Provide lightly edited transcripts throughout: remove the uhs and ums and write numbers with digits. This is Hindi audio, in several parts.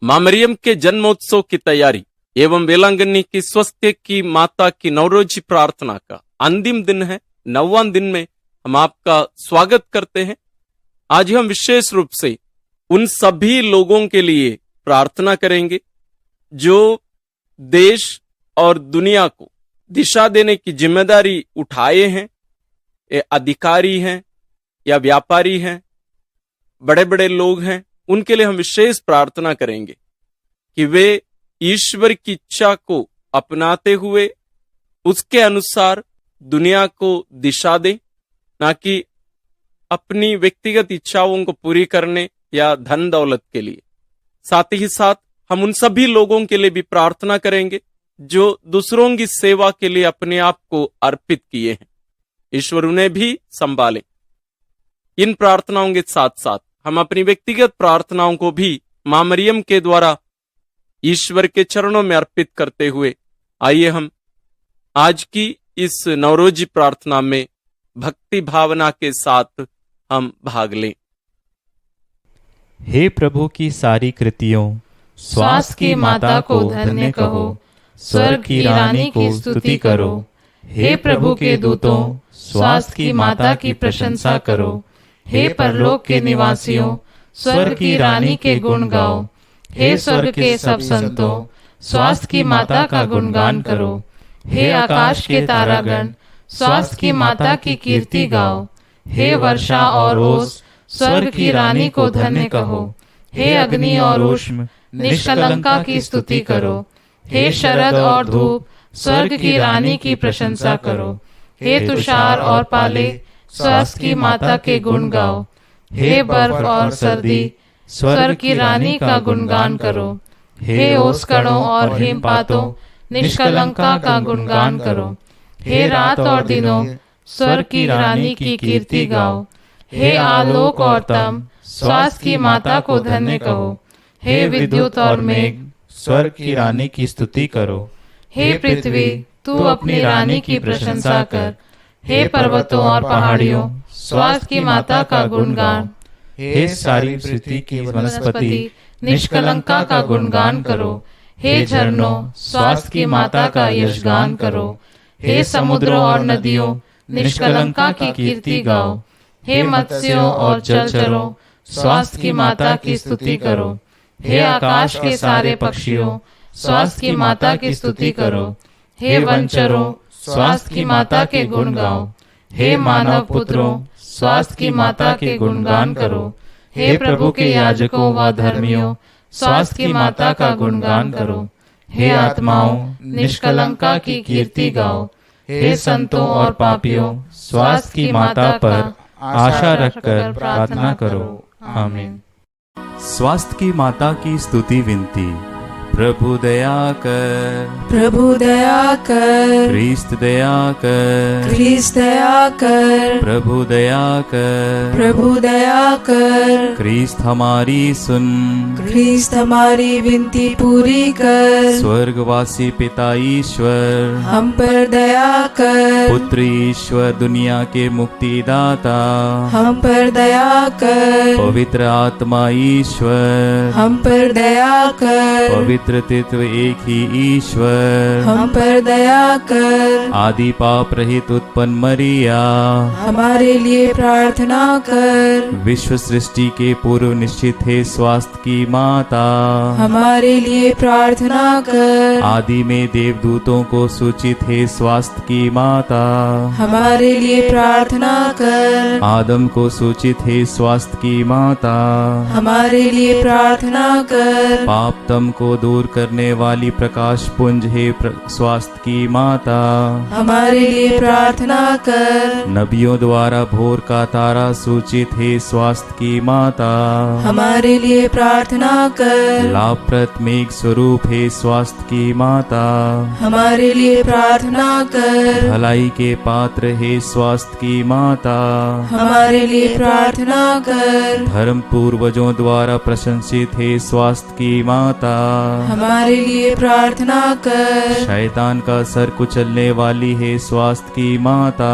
माँ मरियम के जन्मोत्सव की तैयारी एवं वेलांगनी की स्वास्थ्य की माता की नवरोजी प्रार्थना का अंतिम दिन है। 9वां दिन में हम आपका स्वागत करते हैं। आज हम विशेष रूप से उन सभी लोगों के लिए प्रार्थना करेंगे जो देश और दुनिया को दिशा देने की जिम्मेदारी उठाए हैं। ये अधिकारी हैं या व्यापारी हैं, बड़े बड़े लोग हैं, उनके लिए हम विशेष प्रार्थना करेंगे कि वे ईश्वर की इच्छा को अपनाते हुए उसके अनुसार दुनिया को दिशा दें, ना कि अपनी व्यक्तिगत इच्छाओं को पूरी करने या धन दौलत के लिए। साथ ही साथ हम उन सभी लोगों के लिए भी प्रार्थना करेंगे जो दूसरों की सेवा के लिए अपने आप को अर्पित किए हैं। ईश्वर उन्हें भी संभाले। इन प्रार्थनाओं के साथ साथ हम अपनी व्यक्तिगत प्रार्थनाओं को भी मां मरियम के द्वारा ईश्वर के चरणों में अर्पित करते हुए आइए हम आज की इस नवरोजी प्रार्थना में भक्ति भावना के साथ हम भाग लें। हे प्रभु की सारी कृतियों, स्वास्थ्य की माता को धन्य कहो, स्वर्ग की रानी की स्तुति करो। हे प्रभु के दूतों, स्वास्थ्य की माता की प्रशंसा करो। हे परलोक के निवासियों, स्वर्ग की रानी के गुण गाओ। हे स्वर्ग के सब संतों, स्वास्थ्य की माता का गुणगान करो। हे आकाश के तारागण, स्वास्थ्य की माता की कीर्ति गाओ। हे वर्षा और ओस, स्वर्ग की रानी को धन्य कहो। हे अग्नि और ऊष्म, निष्कलंका की स्तुति करो। हे शरद और धूप, स्वर्ग की रानी की प्रशंसा करो। हे तुषार और पाले, स्वास्थ्य की माता के गुण गाओ। हे बर्फ और सर्दी, स्वर्ग की रानी का गुणगान करो। हे ओसकणों और हिमपातों, निष्कलंका का गुणगान करो। हे रात और दिनों, स्वर्ग की रानी की कीर्ति गाओ। हे आलोक और तम, स्वास्थ्य की माता को धन्य कहो। हे विद्युत और मेघ, स्वर्ग की रानी की स्तुति करो। हे पृथ्वी, तू अपनी रानी की प्रशंसा कर। हे पर्वतों और पहाड़ियों, स्वास्थ्य की माता का गुणगान। हे सारी पृथ्वी की वनस्पति, निष्कलंका का गुणगान करो। हे झरनों, स्वास्थ्य की माता का यशगान करो। हे समुद्रों और नदियों, निष्कलंका की कीर्ति गाओ। हे मत्स्यों और जलचरों, स्वास्थ्य की माता की स्तुति करो। हे आकाश के सारे पक्षियों, स्वास्थ्य की माता की स्तुति करो। हे वनचरों, स्वास्थ्य की माता के गुण गाओ। हे मानव पुत्रों, स्वास्थ्य की माता के गुणगान करो। हे प्रभु के याजकों व धर्मियों, स्वास्थ्य की माता का गुणगान करो। हे आत्माओं, निष्कलंका की कीर्ति गाओ। हे संतों और पापियों, स्वास्थ्य की माता पर आशा रखकर प्रार्थना करो। आमीन। स्वास्थ्य की माता की स्तुति विनती। प्रभु दया कर, प्रभु दया कर, ख्रीस्त दया कर, ख्रीस्त दया कर, प्रभु दया कर, प्रभु दया कर, ख्रीस्त हमारी सुन, ख्रीस्त हमारी विनती पूरी कर। स्वर्गवासी पिता ईश्वर, हम पर दया कर, पुत्र ईश्वर दुनिया के मुक्तिदाता, हम पर दया कर, पवित्र आत्मा ईश्वर, हम पर दया कर, पवित्र तत्व एक ही ईश्वर, हम पर दया कर। आदि पाप रहित उत्पन्न मरिया, हमारे लिए प्रार्थना कर। विश्व सृष्टि के पूर्व निश्चित है स्वास्थ्य की माता, हमारे लिए प्रार्थना कर। आदि में देवदूतों को सूचित है स्वास्थ्य की माता, हमारे लिए प्रार्थना कर। आदम को सूचित है स्वास्थ्य की माता, हमारे लिए प्रार्थना कर। पाप तम को दूर करने वाली प्रकाश पुंज है स्वास्थ्य की माता, हमारे लिए प्रार्थना कर। नबियों द्वारा भोर का तारा सूचित है स्वास्थ्य की माता, हमारे लिए प्रार्थना कर। लाभप्रद मेघ स्वरूप है स्वास्थ्य की माता, हमारे लिए प्रार्थना कर। भलाई के पात्र है स्वास्थ्य की माता, हमारे लिए प्रार्थना कर। धर्म पूर्वजों द्वारा प्रशंसित है स्वास्थ्य की माता, हमारे लिए प्रार्थना कर। शैतान का सर कुचलने वाली है स्वास्थ्य की माता,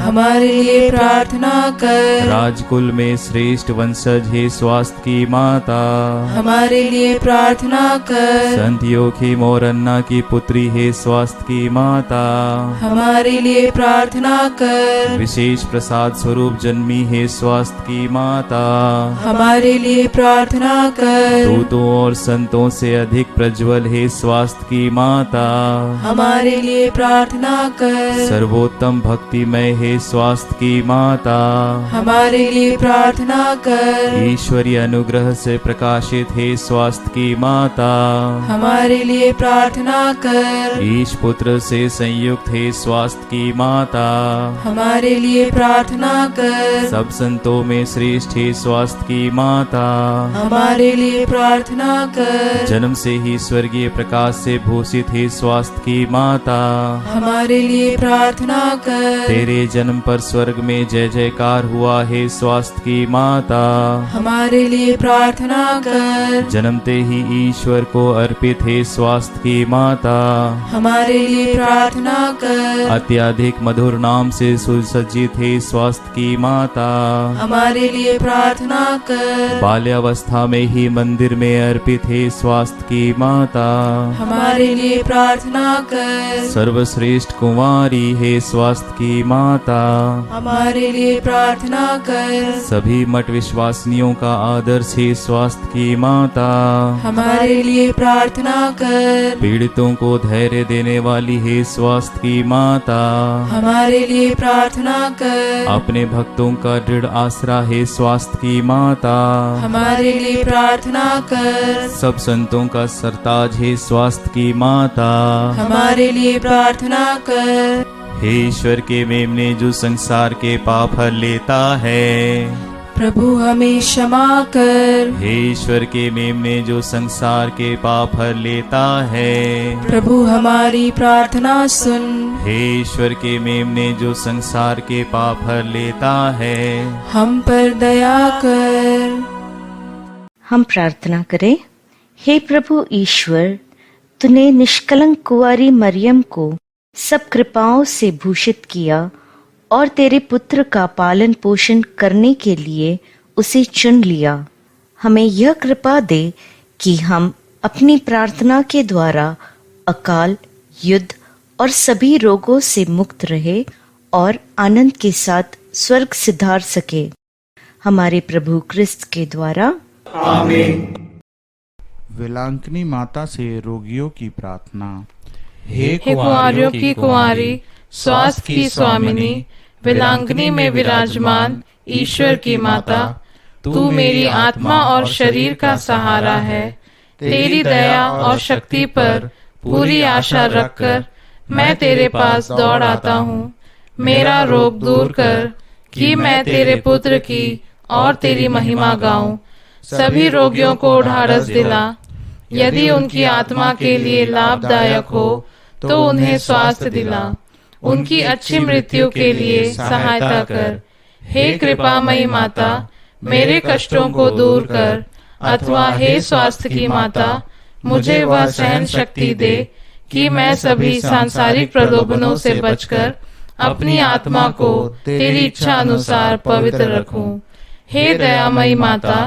हमारे लिए प्रार्थना कर। राजकुल में श्रेष्ठ वंशज है स्वास्थ्य की माता, हमारे लिए प्रार्थना कर। संत योखिम और अन्ना की पुत्री है स्वास्थ्य की माता, हमारे लिए प्रार्थना कर। विशेष प्रसाद स्वरूप जन्मी है स्वास्थ्य की माता, हमारे लिए प्रार्थना कर। दूतों और संतों से अधिक प्रज्वल है स्वास्थ्य की माता, हमारे लिए प्रार्थना कर। सर्वोत्तम भक्तिमय है स्वास्थ्य की माता, हमारे लिए प्रार्थना कर। ईश्वरीय अनुग्रह से प्रकाशित है स्वास्थ्य की माता, हमारे लिए प्रार्थना कर। ईश पुत्र से संयुक्त है स्वास्थ्य की माता, हमारे लिए प्रार्थना कर। सब संतों में श्रेष्ठ है स्वास्थ्य की माता, हमारे लिए प्रार्थना कर। जन्म से ही स्वर्गीय प्रकाश से भूषित है स्वास्थ्य की माता, हमारे लिए प्रार्थना कर। तेरे जन्म पर स्वर्ग में जय जयकार हुआ है स्वास्थ्य की माता, हमारे लिए प्रार्थना कर। जन्मते ही ईश्वर को अर्पित है स्वास्थ्य की माता, हमारे लिए प्रार्थना कर। अत्यधिक मधुर नाम से सुसज्जित है स्वास्थ्य की माता, हमारे लिए प्रार्थना कर। बाल्यावस्था में ही मंदिर में अर्पित है स्वास्थ्य की माता, हमारे लिए प्रार्थना कर। सर्वश्रेष्ठ कुमारी है स्वास्थ्य की माता, हमारे लिए प्रार्थना कर। सभी मठ विश्वासिनियों का आदर्श है स्वास्थ्य की माता, हमारे लिए प्रार्थना कर। पीड़ितों को धैर्य देने वाली है स्वास्थ्य की माता, हमारे लिए प्रार्थना कर। अपने भक्तों का दृढ़ आसरा है स्वास्थ्य की माता, हमारे लिए प्रार्थना कर। सब संतों का सरताज है स्वास्थ्य की माता, हमारे लिए प्रार्थना कर। हे ईश्वर के मेमने जो संसार के पाप हर लेता है, प्रभु हमें क्षमा कर। हे ईश्वर के मेमने जो संसार के पाप हर लेता है, प्रभु हमारी प्रार्थना सुन। हे ईश्वर के मेमने जो संसार के पाप हर लेता है, हम पर दया कर। हम प्रार्थना करें। हे प्रभु ईश्वर, तूने निष्कलंक कुंवारी मरियम को सब कृपाओं से भूषित किया और तेरे पुत्र का पालन पोषण करने के लिए उसे चुन लिया। हमें यह कृपा दे कि हम अपनी प्रार्थना के द्वारा अकाल, युद्ध और सभी रोगों से मुक्त रहे और आनंद के साथ स्वर्ग सिधार सके। हमारे प्रभु क्रिस्त के द्वारा आमीन। विलांकनी माता से रोगियों की प्रार्थना। हे कुंवारियों की कुंवारी, स्वास्थ्य की स्वामिनी, विलांगनी में विराजमान ईश्वर की माता, तू मेरी आत्मा और शरीर का सहारा है। तेरी दया और शक्ति पर पूरी आशा रखकर मैं तेरे पास दौड़ आता हूँ। मेरा रोग दूर कर कि मैं तेरे पुत्र की और तेरी महिमा गाऊं। सभी रोगियों को ढाढ़स दिला। यदि उनकी आत्मा के लिए लाभदायक हो तो उन्हें स्वास्थ्य दिला। उनकी अच्छी मृत्यु के लिए सहायता कर। हे कृपामयी माता, मेरे कष्टों को दूर कर, अथवा हे स्वास्थ्य की माता, मुझे वह सहन शक्ति दे कि मैं सभी सांसारिक प्रलोभनों से बचकर अपनी आत्मा को तेरी इच्छा अनुसार पवित्र रखूं। हे दयामयी माता,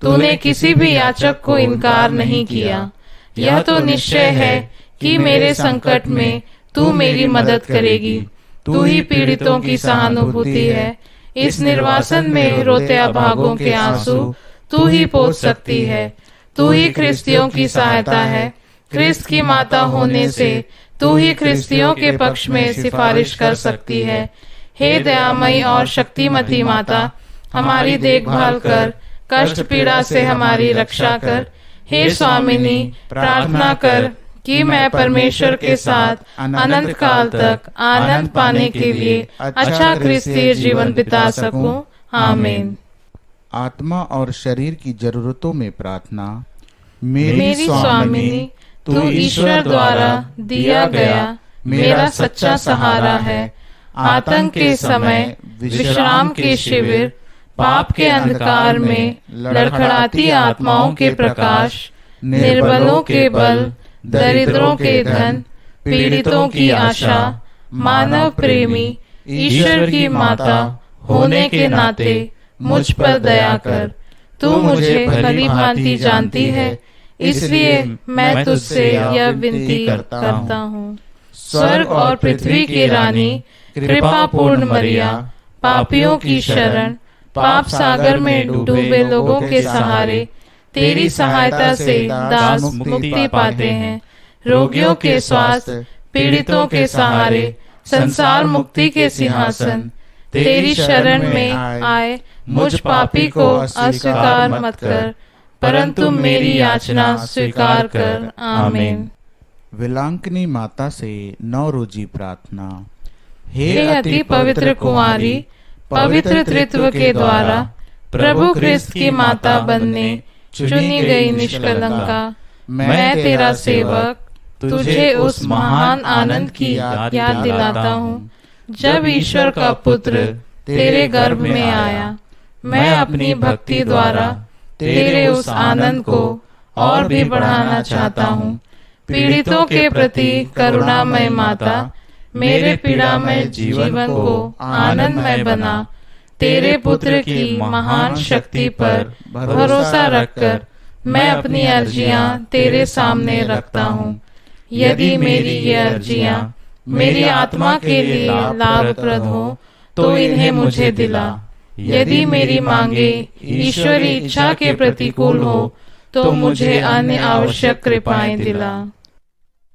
तूने किसी भी याचक को इनकार नहीं किया। यह तो निश्चय है कि मेरे संकट में तू मेरी मदद करेगी। तू ही पीड़ितों की सहानुभूति है। इस निर्वासन में रोते अभागों के आंसू तू ही पोंछ सकती है। तू ही ख्रिस्तियों की सहायता है। ख्रिस्त की माता होने से तू ही ख्रिस्तियों के पक्ष में सिफारिश कर सकती है। हे दयामयी और शक्तिमती माता, हमारी देखभाल कर, कष्ट पीड़ा से हमारी रक्षा कर। हे स्वामिनी, प्रार्थना कर कि मैं परमेश्वर के साथ अनंत काल तक आनंद पाने के लिए अच्छा क्रिस्तीय जीवन बिता सकूं। आमीन। आत्मा और शरीर की जरूरतों में प्रार्थना। मेरी स्वामिनी, तू ईश्वर द्वारा दिया गया मेरा सच्चा सहारा है। आतंक के समय विश्राम के शिविर, पाप के अंधकार में लड़खड़ाती आत्माओं के प्रकाश, निर्बलों के बल, दरिद्रों के धन, पीड़ितों की आशा, मानव प्रेमी ईश्वर की माता होने के नाते मुझ पर दया कर। तू मुझे भली भांति जानती है, इसलिए मैं तुझसे यह विनती करता हूँ। स्वर्ग और पृथ्वी की रानी, कृपा पूर्ण मरिया, पापियों की शरण, पाप सागर में डूबे लोगों के सहारे तेरी सहायता से दास मुक्ति पाते हैं। रोगियों के स्वास्थ्य, पीड़ितों के सहारे संसार मुक्ति के सिंहासन तेरी शरण में आए मुझ पापी को अस्वीकार मत कर, परंतु मेरी याचना स्वीकार कर। आमीन। विलांकनी माता से नवरोजी प्रार्थना। हे अति पवित्र कुंवारी, पवित्र त्रित्व के द्वारा प्रभु ख्रिस्त की माता बनने चुनी गई निष्कलंका, मैं तेरा सेवक तुझे उस महान आनंद की याद दिलाता हूँ जब ईश्वर का पुत्र तेरे गर्भ में आया। मैं अपनी भक्ति द्वारा तेरे उस आनंद को और भी बढ़ाना चाहता हूँ। पीड़ितों के प्रति करुणामय माता, मेरे पीड़ामय जीवन को आनंदमय बना। तेरे पुत्र की महान शक्ति पर भरोसा रखकर मैं अपनी अर्जियां तेरे सामने रखता हूँ। यदि मेरी ये अर्जियां मेरी आत्मा के लिए लाभप्रद हो तो इन्हें मुझे दिला। यदि मेरी मांगे ईश्वरी इच्छा के प्रतिकूल हो तो मुझे अन्य आवश्यक कृपाएं दिला।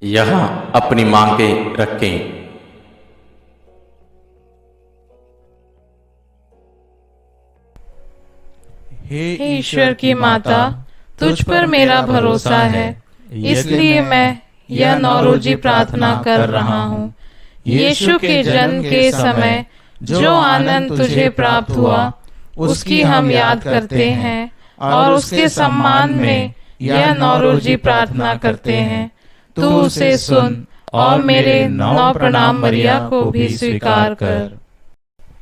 यहाँ अपनी मांगे रखें। हे ईश्वर की माता, तुझ पर मेरा भरोसा है, इसलिए मैं यह नौरोजी प्रार्थना कर रहा हूँ। यीशु के जन्म के समय जो आनंद तुझे प्राप्त हुआ उसकी हम याद करते हैं और उसके सम्मान में यह नौरोजी प्रार्थना करते हैं। तू उसे सुन और मेरे 9 प्रणाम मरिया को भी स्वीकार कर।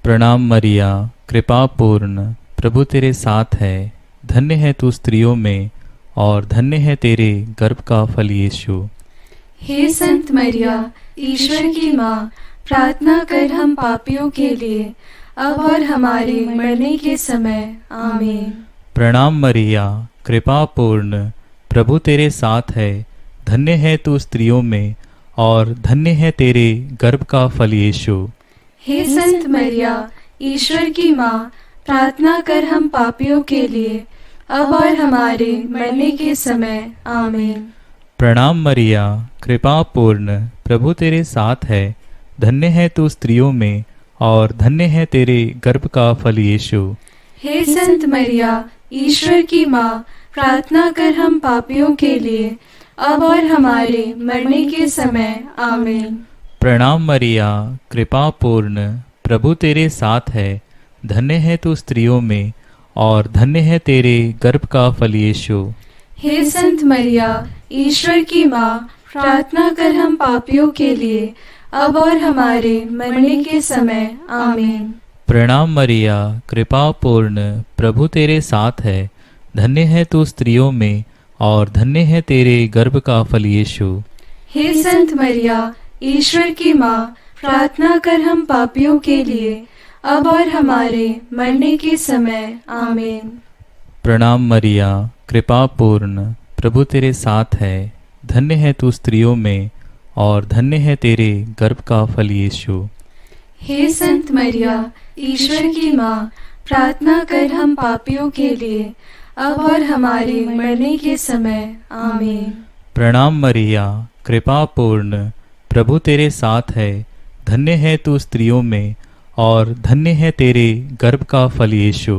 प्रणाम मरिया, कृपा पूर्ण, प्रभु तेरे साथ है। धन्य है तू स्त्रियों में और धन्य है तेरे गर्भ का फल यीशु। हे संत मरिया, ईश्वर की माँ, प्रार्थना कर हम पापियों के लिए, अब और हमारे मरने के समय। आमीन। प्रणाम मरिया, कृपा पूर्ण, प्रभु तेरे साथ है। धन्य है तू स्त्रियों में और धन्य है तेरे गर्भ का फल यीशु। हे संत मरिया, ईश्वर की माँ, प्रार्थना कर हम पापियों के लिए, अब और हमारे मरने के समय। आमीन। प्रणाम मरिया, कृपा पूर्ण, प्रभु तेरे साथ है। धन्य है तू स्त्रियों में और धन्य है तेरे गर्भ का फल यीशु। हे संत मरिया, ईश्वर की माँ, प्रार्थना कर हम पापियों के लिए, अब और हमारे मरने के समय। आमीन। प्रणाम मरिया, कृपा पूर्ण, प्रभु तेरे साथ है। धन्य है तू स्त्रियों में और धन्य है तेरे गर्भ का फल यीशु। हे संत मरिया, ईश्वर की माँ, प्रार्थना कर हम पापियों के लिए, अब और हमारे मरने के समय। आमीन। प्रणाम मरिया, कृपा पूर्ण, प्रभु तेरे साथ है। धन्य है तू स्त्रियों में और धन्य है तेरे गर्भ का फल यीशु। हे संत मरिया, ईश्वर की माँ, प्रार्थना कर हम पापियों के लिए, अब और हमारे मरने के समय। आमीन। प्रणाम मरिया, कृपा पूर्ण, प्रभु तेरे साथ है। धन्य है तू स्त्रियों में और धन्य है तेरे गर्भ का फल यीशु। हे संत मरिया, ईश्वर की माँ, प्रार्थना कर हम पापियों के लिए, अब और हमारे मरने के समय। आमीन। प्रणाम मरिया, कृपा पूर्ण, प्रभु तेरे साथ है। धन्य है तू स्त्रियों में और धन्य है तेरे गर्भ का फल यीशु।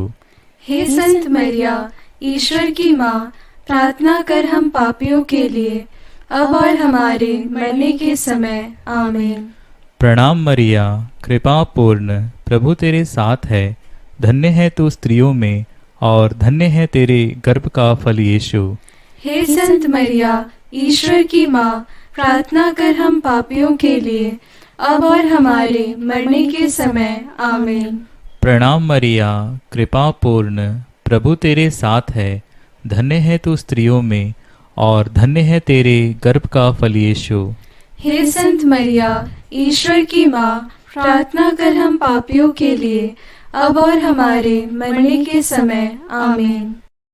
हे संत मरिया, ईश्वर की माँ, प्रार्थना कर हम पापियों के लिए, अब और हमारे मरने के समय। आमीन। प्रणाम मरिया, कृपा पूर्ण, प्रभु तेरे साथ है। धन्य है तू स्त्रियों में और धन्य है तेरे गर्भ का फल यीशु। हे संत मरिया, ईश्वर की माँ, प्रार्थना कर हम पापियों के लिए, अब और हमारे मरने के समय। आमीन। प्रणाम मरिया, कृपा पूर्ण, प्रभु तेरे साथ है। धन्य है तू स्त्रियों में और धन्य है तेरे गर्भ का फल यीशु। हे संत मरिया, ईश्वर की माँ, प्रार्थना कर हम पापियों के लिए, अब और हमारे मरने के समय। आमीन।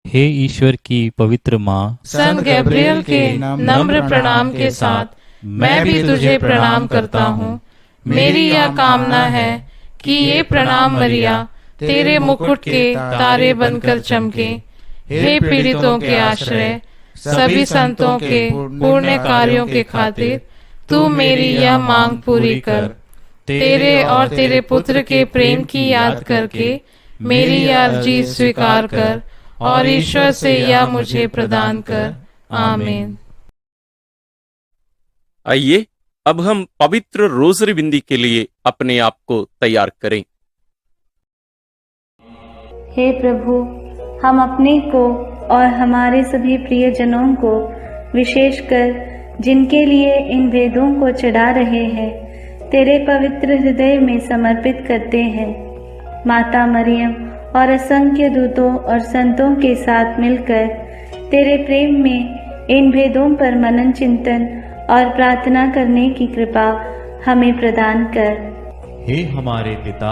हे ईश्वर की पवित्र माँ, संत गैब्रियल के नम्र प्रणाम के साथ मैं भी तुझे प्रणाम करता हूँ। मेरी यह कामना है कि ये प्रणाम मरिया तेरे मुकुट के तारे बनकर चमके। हे पीड़ितों के आश्रय, सभी संतों के पुण्य कार्यों के खातिर तू मेरी यह मांग पूरी कर। तेरे और तेरे पुत्र के प्रेम की याद करके मेरी यह अर्जी स्वीकार कर और ईश्वर से यह मुझे प्रदान कर। आमीन। आइए अब हम पवित्र रोजरी बिंदी के लिए अपने आप को तैयार करें। हे प्रभु, हम अपने को और हमारे सभी प्रियजनों को, विशेषकर जिनके लिए इन वेदों को चढ़ा रहे हैं, तेरे पवित्र हृदय में समर्पित करते हैं। माता मरियम और असंख्य दूतों और संतों के साथ मिलकर तेरे प्रेम में इन भेदों पर मनन चिंतन और प्रार्थना करने की कृपा हमें प्रदान कर। हे हमारे पिता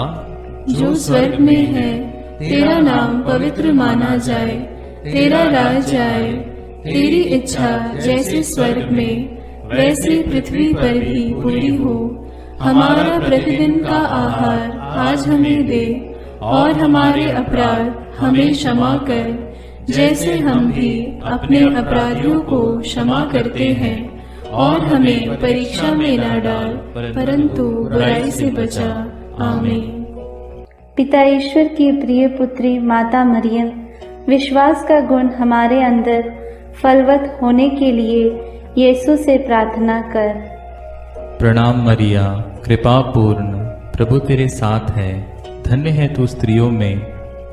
जो स्वर्ग में है, तेरा नाम पवित्र माना जाए, तेरा राज आए, तेरी इच्छा जैसे स्वर्ग में वैसे पृथ्वी पर भी पूरी हो। हमारा प्रतिदिन का आहार आज हमें दे, और हमारे अपराध हमें क्षमा कर, जैसे हम भी अपने अपराधियों को क्षमा करते हैं, और हमें परीक्षा में न डाल, परंतु बुराई से बचा। आमीन। पिता ईश्वर की प्रिय पुत्री माता मरियम, विश्वास का गुण हमारे अंदर फलवत होने के लिए यीशु से प्रार्थना कर। प्रणाम मरिया, कृपा पूर्ण, प्रभु तेरे साथ है। धन्य है तू स्त्रियों में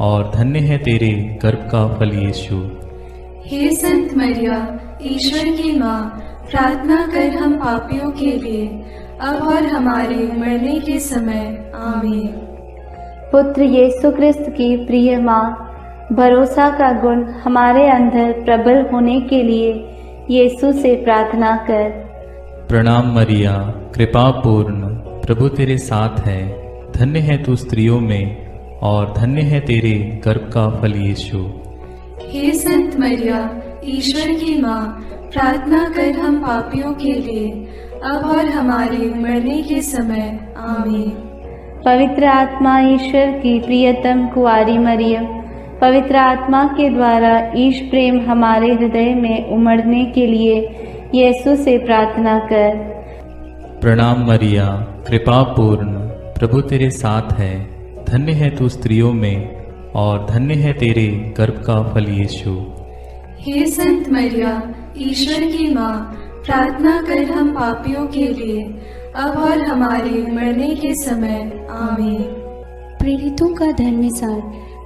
और धन्य है तेरे गर्भ का फल यीशु। हे संत मरिया, ईश्वर की माँ, प्रार्थना कर हम पापियों के लिए, अब और हमारे मरने के समय। आमीन। पुत्र यीशु कृष्ण की प्रिय माँ, भरोसा का गुण हमारे अंदर प्रबल होने के लिए यीशु से प्रार्थना कर। प्रणाम मरिया, कृपा पूर्ण, प्रभु तेरे साथ है। धन्य है तू स्त्रियों में और धन्य है तेरे गर्भ का फल यीशु। हे संत मरिया, ईश्वर की माँ, प्रार्थना कर हम पापियों के लिए, अब और हमारे मरने के समय। आमीन। पवित्र आत्मा ईश्वर की प्रियतम कुंवारी मरियम, पवित्र आत्मा के द्वारा ईश प्रेम हमारे हृदय में उमड़ने के लिए यीशु से प्रार्थना कर। प्रणाम मरिया, कृपा पूर्ण, प्रभु तेरे साथ है। धन्य है तू स्त्रियों में और धन्य है तेरे गर्भ का फल यीशु। हे संत मरिया, ईश्वर की माँ, प्रार्थना कर हम पापियों के लिए, अब और हमारे मरने के समय। आमीन। प्रेरितों का धर्मसार,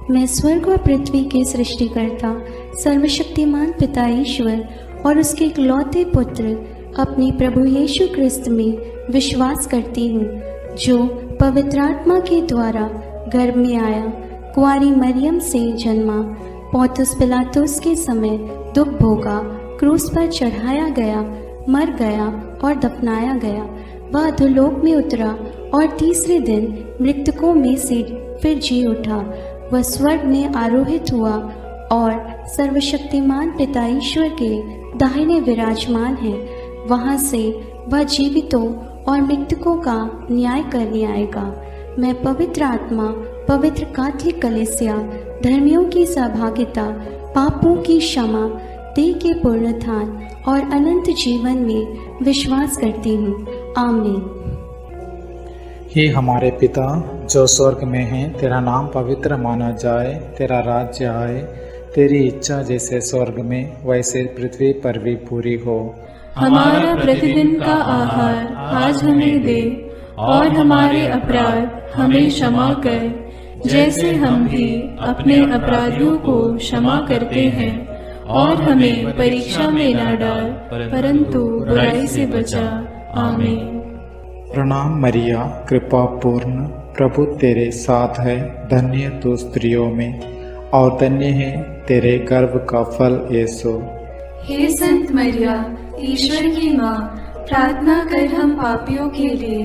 मैं स्वर्ग और पृथ्वी के सृष्टिकर्ता सर्वशक्तिमान पिता ईश्वर और उसके इकलौते पुत्र अपने प्रभु यीशु क्रिस्त में विश्वास करती हूँ, जो पवित्र आत्मा के द्वारा गर्भ में आया, कुंवारी मरियम से जन्मा, पौंतुस पिलातुस के समय दुख भोगा, क्रूस पर चढ़ाया गया, मर गया और दफनाया गया। वह अधोलोक में उतरा और तीसरे दिन मृतकों में से फिर जी उठा। वह स्वर्ग में आरोहित हुआ और सर्वशक्तिमान पिता ईश्वर के दाहिने विराजमान है। वहाँ से वह जीवितों और मृतकों का न्याय करने आएगा। मैं पवित्र आत्मा, पवित्र कैथोलिक कलीसिया, धर्मियों की सहभागिता, पापों की क्षमा, देह के पुनरुत्थान और अनंत जीवन में विश्वास करती हूँ। आमीन। हे हमारे पिता जो स्वर्ग में है, तेरा नाम पवित्र माना जाए, तेरा राज्य आए, तेरी इच्छा जैसे स्वर्ग में वैसे पृथ्वी पर भी पूरी हो। हमारा प्रतिदिन का आहार आज हमें दे, और हमारे अपराध हमें क्षमा कर, जैसे हम भी अपने अपराधियों को क्षमा करते हैं, और हमें परीक्षा में न डाल, परंतु बुराई से बचा। आमीन। प्रणाम मरिया, कृपा पूर्ण, प्रभु तेरे साथ है। धन्य तू स्त्रियों में और धन्य है तेरे गर्भ का फल यीशु। हे संत मरिया, ईश्वर की माँ, प्रार्थना कर हम पापियों के लिए,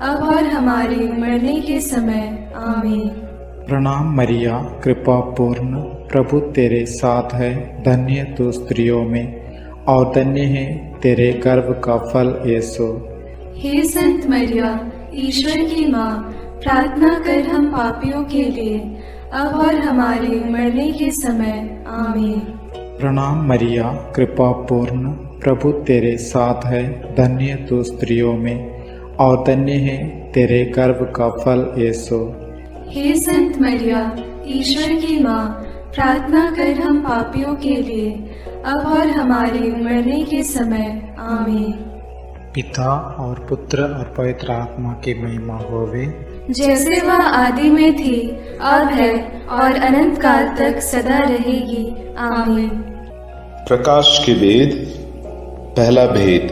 अब और हमारे मरने के समय। आमीन। प्रणाम मरिया, कृपा पूर्ण, प्रभु तेरे साथ है। धन्य तू स्त्रियों में और धन्य है तेरे गर्भ का फल यीशु। हे संत मरिया, ईश्वर की माँ, प्रार्थना कर हम पापियों के लिए, अब और हमारे मरने के समय। आमीन। प्रणाम मरिया, कृपा पूर्ण, प्रभु तेरे साथ है। धन्य तू स्त्रियों में और धन्य है तेरे गर्भ का फल यीशु। हे संत मरिया, ईश्वर की माँ, प्रार्थना कर हम पापियों के लिए, अब और हमारे मरने के समय। आमीन। पिता और पुत्र और पवित्र आत्मा की महिमा होवे, जैसे वह आदि में थी, अब है और अनंत काल तक सदा रहेगी। आमीन। प्रकाश के वेद। पहला भेद,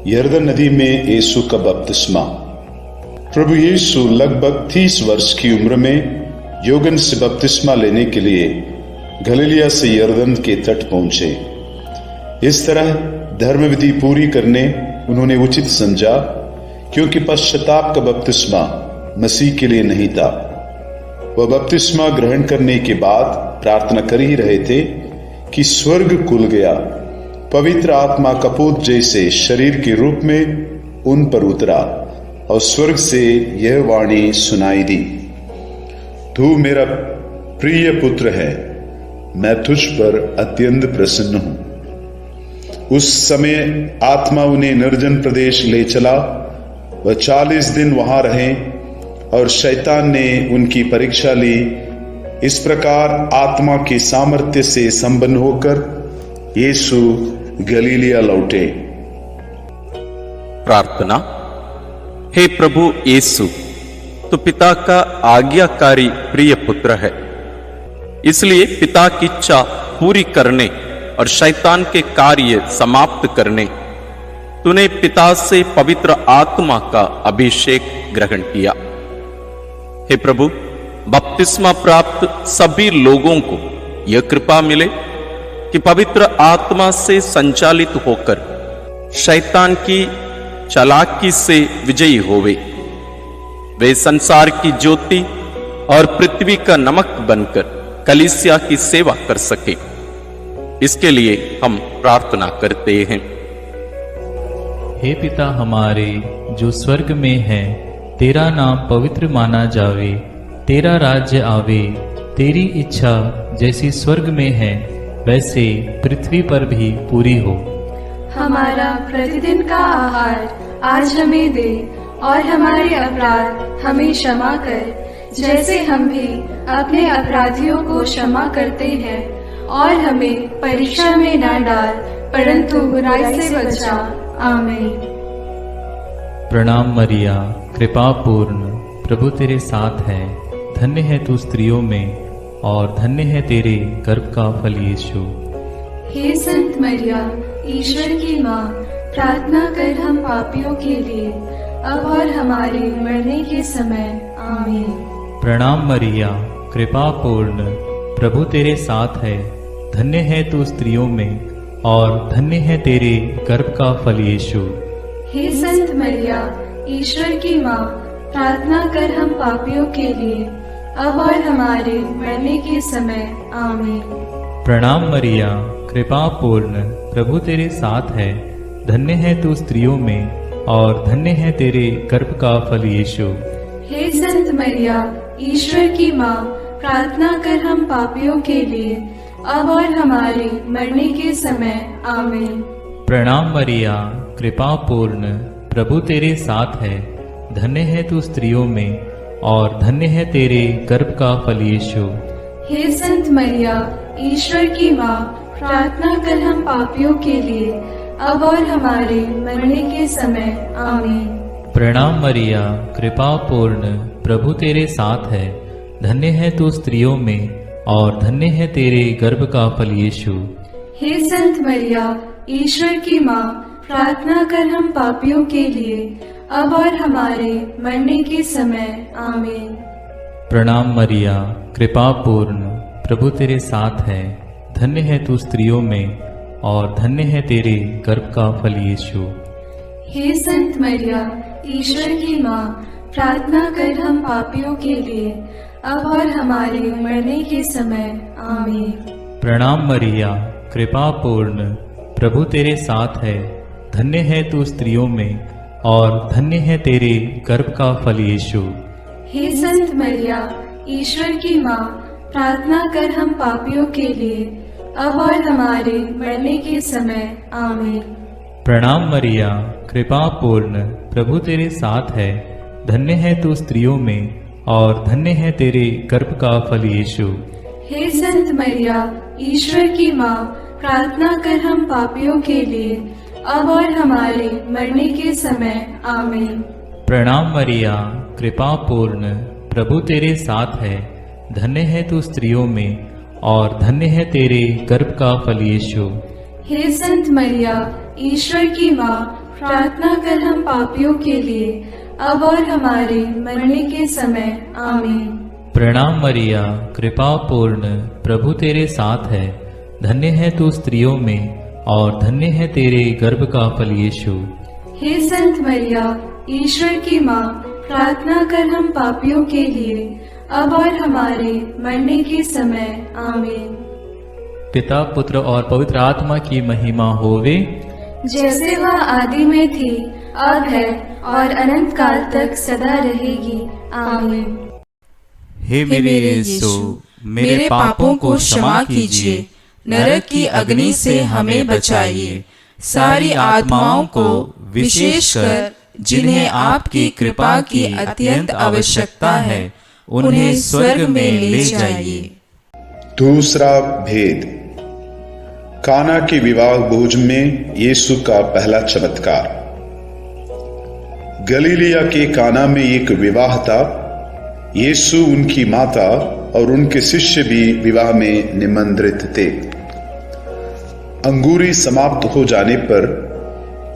यरदन नदी में यीशु का बपतिस्मा। प्रभु यीशु लगभग 30 वर्ष की उम्र में योगन से बपतिस्मा लेने के लिए गलीलिया से यरदन के तट पहुंचे। इस तरह धर्म विधि पूरी करने उन्होंने उचित समझा, क्योंकि पश्चाताप का बपतिस्मा मसीह के लिए नहीं था। वह बपतिस्मा ग्रहण करने के बाद प्रार्थना कर ही रहे थे कि स्वर्ग खुल गया, पवित्र आत्मा कपूत जैसे शरीर के रूप में उन पर उतरा और स्वर्ग से यह वाणी सुनाई दी, तू मेरा प्रिय पुत्र है, मैं तुझ पर अत्यंत प्रसन्न हूं। उस समय आत्मा उन्हें निर्जन प्रदेश ले चला। वह 40 दिन वहां रहे और शैतान ने उनकी परीक्षा ली। इस प्रकार आत्मा के सामर्थ्य से संपन्न होकर यीशु गलीलिया लौटे। प्रार्थना। हे प्रभु यीशु, तो पिता का आज्ञाकारी प्रिय पुत्र है, इसलिए पिता की इच्छा पूरी करने और शैतान के कार्य समाप्त करने तूने पिता से पवित्र आत्मा का अभिषेक ग्रहण किया। हे प्रभु, बपतिस्मा प्राप्त सभी लोगों को यह कृपा मिले कि पवित्र आत्मा से संचालित होकर शैतान की चालाकी से विजयी होवे। वे संसार की ज्योति और पृथ्वी का नमक बनकर कलीसिया की सेवा कर सके, इसके लिए हम प्रार्थना करते हैं। हे पिता हमारे जो स्वर्ग में है, तेरा नाम पवित्र माना जावे, तेरा राज्य आवे, तेरी इच्छा जैसी स्वर्ग में है वैसे पृथ्वी पर भी पूरी हो। हमारा प्रतिदिन का आहार आज हमें दे, और हमारे अपराध हमें क्षमा कर, जैसे हम भी अपने अपराधियों को क्षमा करते हैं, और हमें परीक्षा में न डाल, परंतु बुराई से बचा। आमीन। प्रणाम मरिया, कृपा पूर्ण, प्रभु तेरे साथ है। धन्य है तू स्त्रियों में और धन्य है तेरे गर्भ का फल यीशु। हे संत मरिया, ईश्वर की माँ, प्रार्थना कर हम पापियों के लिए, अब और हमारे मरने के समय। आमीन। प्रणाम मरिया, कृपा पूर्ण, प्रभु तेरे साथ है। धन्य है तू स्त्रियों में और धन्य है तेरे गर्भ का फल यीशु। हे संत मरिया, ईश्वर की माँ, प्रार्थना कर हम पापियों के लिए, अब और हमारे मरने के समय। आमीन। प्रणाम मरिया, कृपा पूर्ण, प्रभु तेरे साथ है। धन्य है तू स्त्रियों में और धन्य है तेरे गर्भ का फल यीशु। हे संत मरिया, ईश्वर की माँ, प्रार्थना कर हम पापियों के लिए, अब और हमारे मरने के समय। आमीन। प्रणाम मरिया, कृपा पूर्ण, प्रभु तेरे साथ है। धन्य है तू स्त्रियों में और धन्य है तेरे गर्भ का फल यीशु। हे संत मरिया, ईश्वर की माँ, प्रार्थना कर हम पापियों के लिए, अब और हमारे मरने के समय। आमीन। प्रणाम मरिया, कृपा पूर्ण, प्रभु तेरे साथ है। धन्य है तू स्त्रियों में और धन्य है तेरे गर्भ का फल यीशु। हे संत मरिया, ईश्वर की माँ, प्रार्थना कर हम पापियों के लिए, अब और हमारे मरने के समय। आमीन। प्रणाम मरिया, कृपा पूर्ण, प्रभु तेरे साथ है। धन्य है तू स्त्रियों में और धन्य है तेरे गर्भ का फल यीशु। हे संत मरिया, ईश्वर की माँ, प्रार्थना कर हम पापियों के लिए, अब और हमारे मरने के समय। आमीन। प्रणाम मरिया, कृपा पूर्ण, प्रभु तेरे साथ है, धन्य है तू स्त्रियों में और धन्य है तेरे गर्भ का फल यीशु। हे संत मरिया, ईश्वर की माँ, प्रार्थना कर हम पापियों के लिए, अब और हमारे मरने के समय। आमीन। प्रणाम मरिया, कृपा पूर्ण, प्रभु तेरे साथ है, धन्य है तू स्त्रियों में और धन्य है तेरे गर्भ का फल यीशु। हे संत मरिया, ईश्वर की माँ, प्रार्थना कर हम पापियों के लिए, अब और हमारे मरने के समय। आमीन। प्रणाम मरिया, कृपा पूर्ण, प्रभु तेरे साथ है, धन्य है तू स्त्रियों में और धन्य है तेरे गर्भ का फल यीशु। हे संत मरिया, ईश्वर की माँ, प्रार्थना कर हम पापियों के लिए, अब और हमारे मरने के समय। आमीन। प्रणाम मरिया, कृपा पूर्ण, प्रभु तेरे साथ है, धन्य है तू स्त्रियों में और धन्य है तेरे गर्भ का फल यीशु। हे संत मरिया, ईश्वर की माँ, प्रार्थना कर हम पापियों के लिए, अब और हमारे मरने के समय। आमीन। पिता, पुत्र और पवित्र आत्मा की महिमा होवे, जैसे वह आदि में थी, अब है और अनंत काल तक सदा रहेगी। आमीन। हे मेरे यीशु, मेरे पापों को क्षमा कीजिए, नरक की अग्नि से हमें बचाइए, सारी आत्माओं को, विशेषकर जिन्हें आपकी कृपा की अत्यंत आवश्यकता है, उन्हें स्वर्ग में ले जाइए। दूसरा भेद, काना के विवाह भोज में यीशु का पहला चमत्कार। गलीलिया के काना में एक विवाह था। यीशु, उनकी माता और उनके शिष्य भी विवाह में निमंत्रित थे। अंगूरी समाप्त हो जाने पर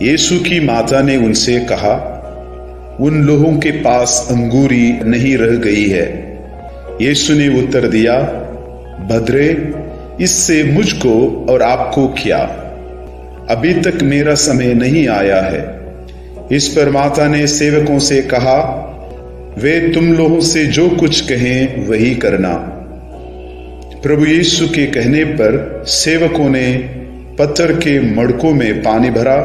यीशु की माता ने उनसे कहा, उन लोगों के पास अंगूरी नहीं रह गई है। यीशु ने उत्तर दिया, भद्रे, इससे मुझको और आपको क्या, अभी तक मेरा समय नहीं आया है। इस पर माता ने सेवकों से कहा, वे तुम लोगों से जो कुछ कहें वही करना। प्रभु यीशु के कहने पर सेवकों ने पत्थर के मड़कों में पानी भरा,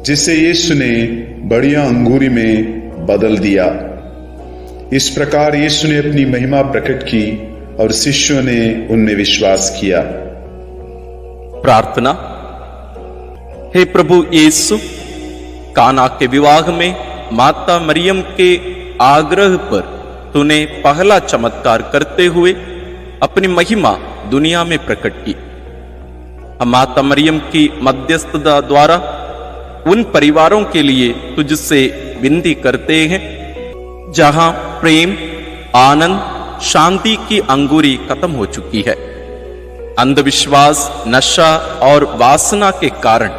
जिसे यीशु ने बढ़िया अंगूरी में बदल दिया। इस प्रकार यीशु ने अपनी महिमा प्रकट की और शिष्यों ने उनमें विश्वास किया। प्रार्थना। हे प्रभु यीशु, काना के विवाह में माता मरियम के आग्रह पर तूने पहला चमत्कार करते हुए अपनी महिमा दुनिया में प्रकट की। हम माता मरियम की मध्यस्थता द्वारा उन परिवारों के लिए तुझसे विनती करते हैं जहां प्रेम, आनंद, शांति की अंगूरी खत्म हो चुकी है। अंधविश्वास, नशा और वासना के कारण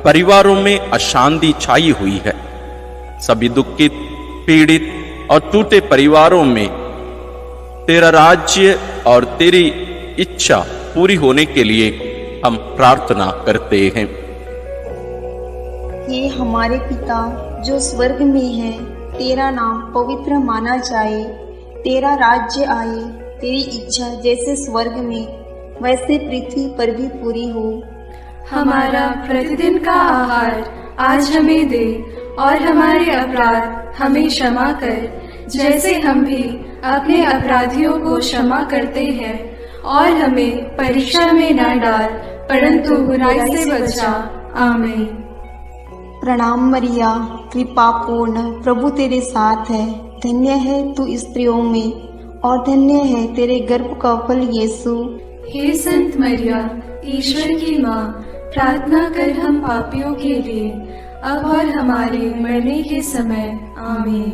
परिवारों में अशांति छाई हुई है। सभी दुखित, पीड़ित और टूटे परिवारों में तेरा राज्य और तेरी इच्छा पूरी होने के लिए हम प्रार्थना करते हैं। हे हमारे पिता जो स्वर्ग में है, तेरा नाम पवित्र माना जाए, तेरा राज्य आए, तेरी इच्छा जैसे स्वर्ग में वैसे पृथ्वी पर भी पूरी हो। हमारा प्रतिदिन का आहार आज हमें दे और हमारे अपराध हमें क्षमा कर, जैसे हम भी अपने अपराधियों को क्षमा करते हैं, और हमें परीक्षा में न डाल, परंतु बुराई से बचा। आमीन। प्रणाम मरिया, कृपा पूर्ण, प्रभु तेरे साथ है, धन्य है तू स्त्रियों में और धन्य है तेरे गर्भ का फल यीशु। हे संत मरिया, ईश्वर की माँ, प्रार्थना कर हम पापियों के लिए, अब और हमारे मरने के समय। आमीन।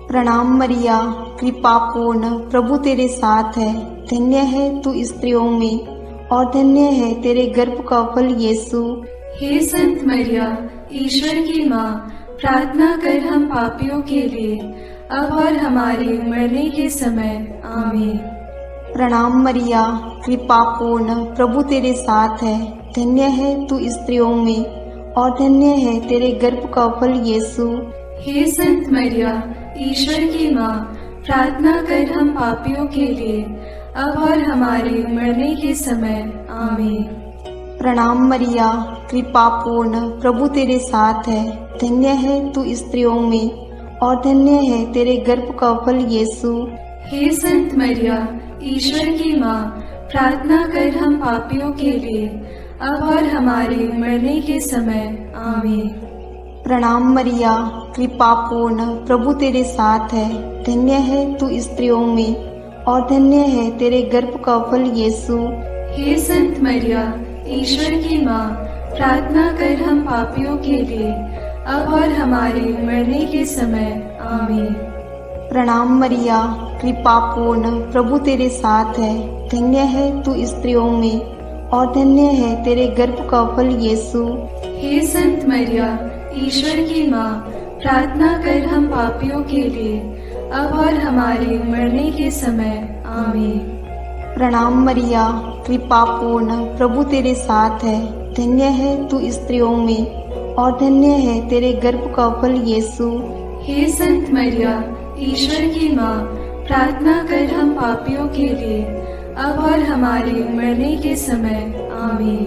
प्रणाम मरिया, कृपा पूर्ण, प्रभु तेरे साथ है, धन्य है तू स्त्रियों में और धन्य है तेरे गर्भ का फल यीशु। हे संत मरिया, ईश्वर की माँ, प्रार्थना कर हम पापियों के लिए, अब और हमारे मरने के समय। आमीन। प्रणाम मरिया, कृपा पूर्ण, प्रभु तेरे साथ है, धन्य है तू स्त्रियों में और धन्य है तेरे गर्भ का फल यीशु। हे संत मरिया, ईश्वर की माँ, प्रार्थना कर हम पापियों के लिए, अब और हमारे मरने के समय। आमीन। प्रणाम मरिया, कृपा पूर्ण, प्रभु तेरे साथ है। धन्य है तू स्त्रियों में और धन्य है तेरे गर्भ का फल यीशु। हे संत मरिया, ईश्वर की माँ, प्रार्थना कर हम पापियों के लिए, अब और हमारे मरने के समय। आमीन। प्रणाम मरिया, कृपा पूर्ण, प्रभु तेरे साथ है। धन्य है तू स्त्रियों में और धन्य है तेरे गर्भ का फल यीशु। हे संत मरिया, ईश्वर की माँ, प्रार्थना कर हम पापियों के लिए, अब और हमारे मरने के समय। आमीन। प्रणाम मरिया, कृपा पूर्ण, प्रभु तेरे साथ है। धन्य है तू स्त्रियों में और धन्य है तेरे गर्भ का फल यीशु। हे संत मरिया, ईश्वर की माँ, प्रार्थना कर हम पापियों के लिए, अब और हमारे मरने के समय। आमीन। प्रणाम मरिया, कृपा पूर्ण, प्रभु तेरे साथ है। धन्य है तू स्त्रियों में और धन्य है तेरे गर्भ का फल यीशु। हे संत मरिया, ईश्वर की माँ, प्रार्थना कर हम पापियों के लिए, अब और हमारे मरने के समय। आमीन।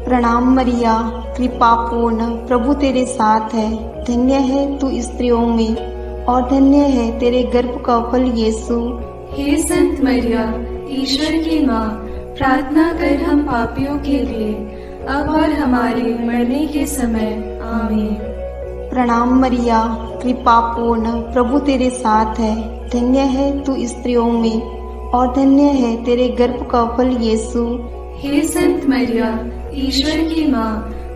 प्रणाम मरिया, कृपा पूर्ण, प्रभु तेरे साथ है। धन्य है तू स्त्रियों में और धन्य है तेरे गर्भ का फल यीशु। हे संत मरिया, ईश्वर की माँ, प्रार्थना कर हम पापियों के लिए, अब और हमारे मरने के समय। आमीन। प्रणाम मरिया, कृपा पूर्ण, प्रभु तेरे साथ है। धन्य है तू स्त्रियों में और धन्य है तेरे गर्भ का फल यीशु। हे संत मरिया, ईश्वर की माँ,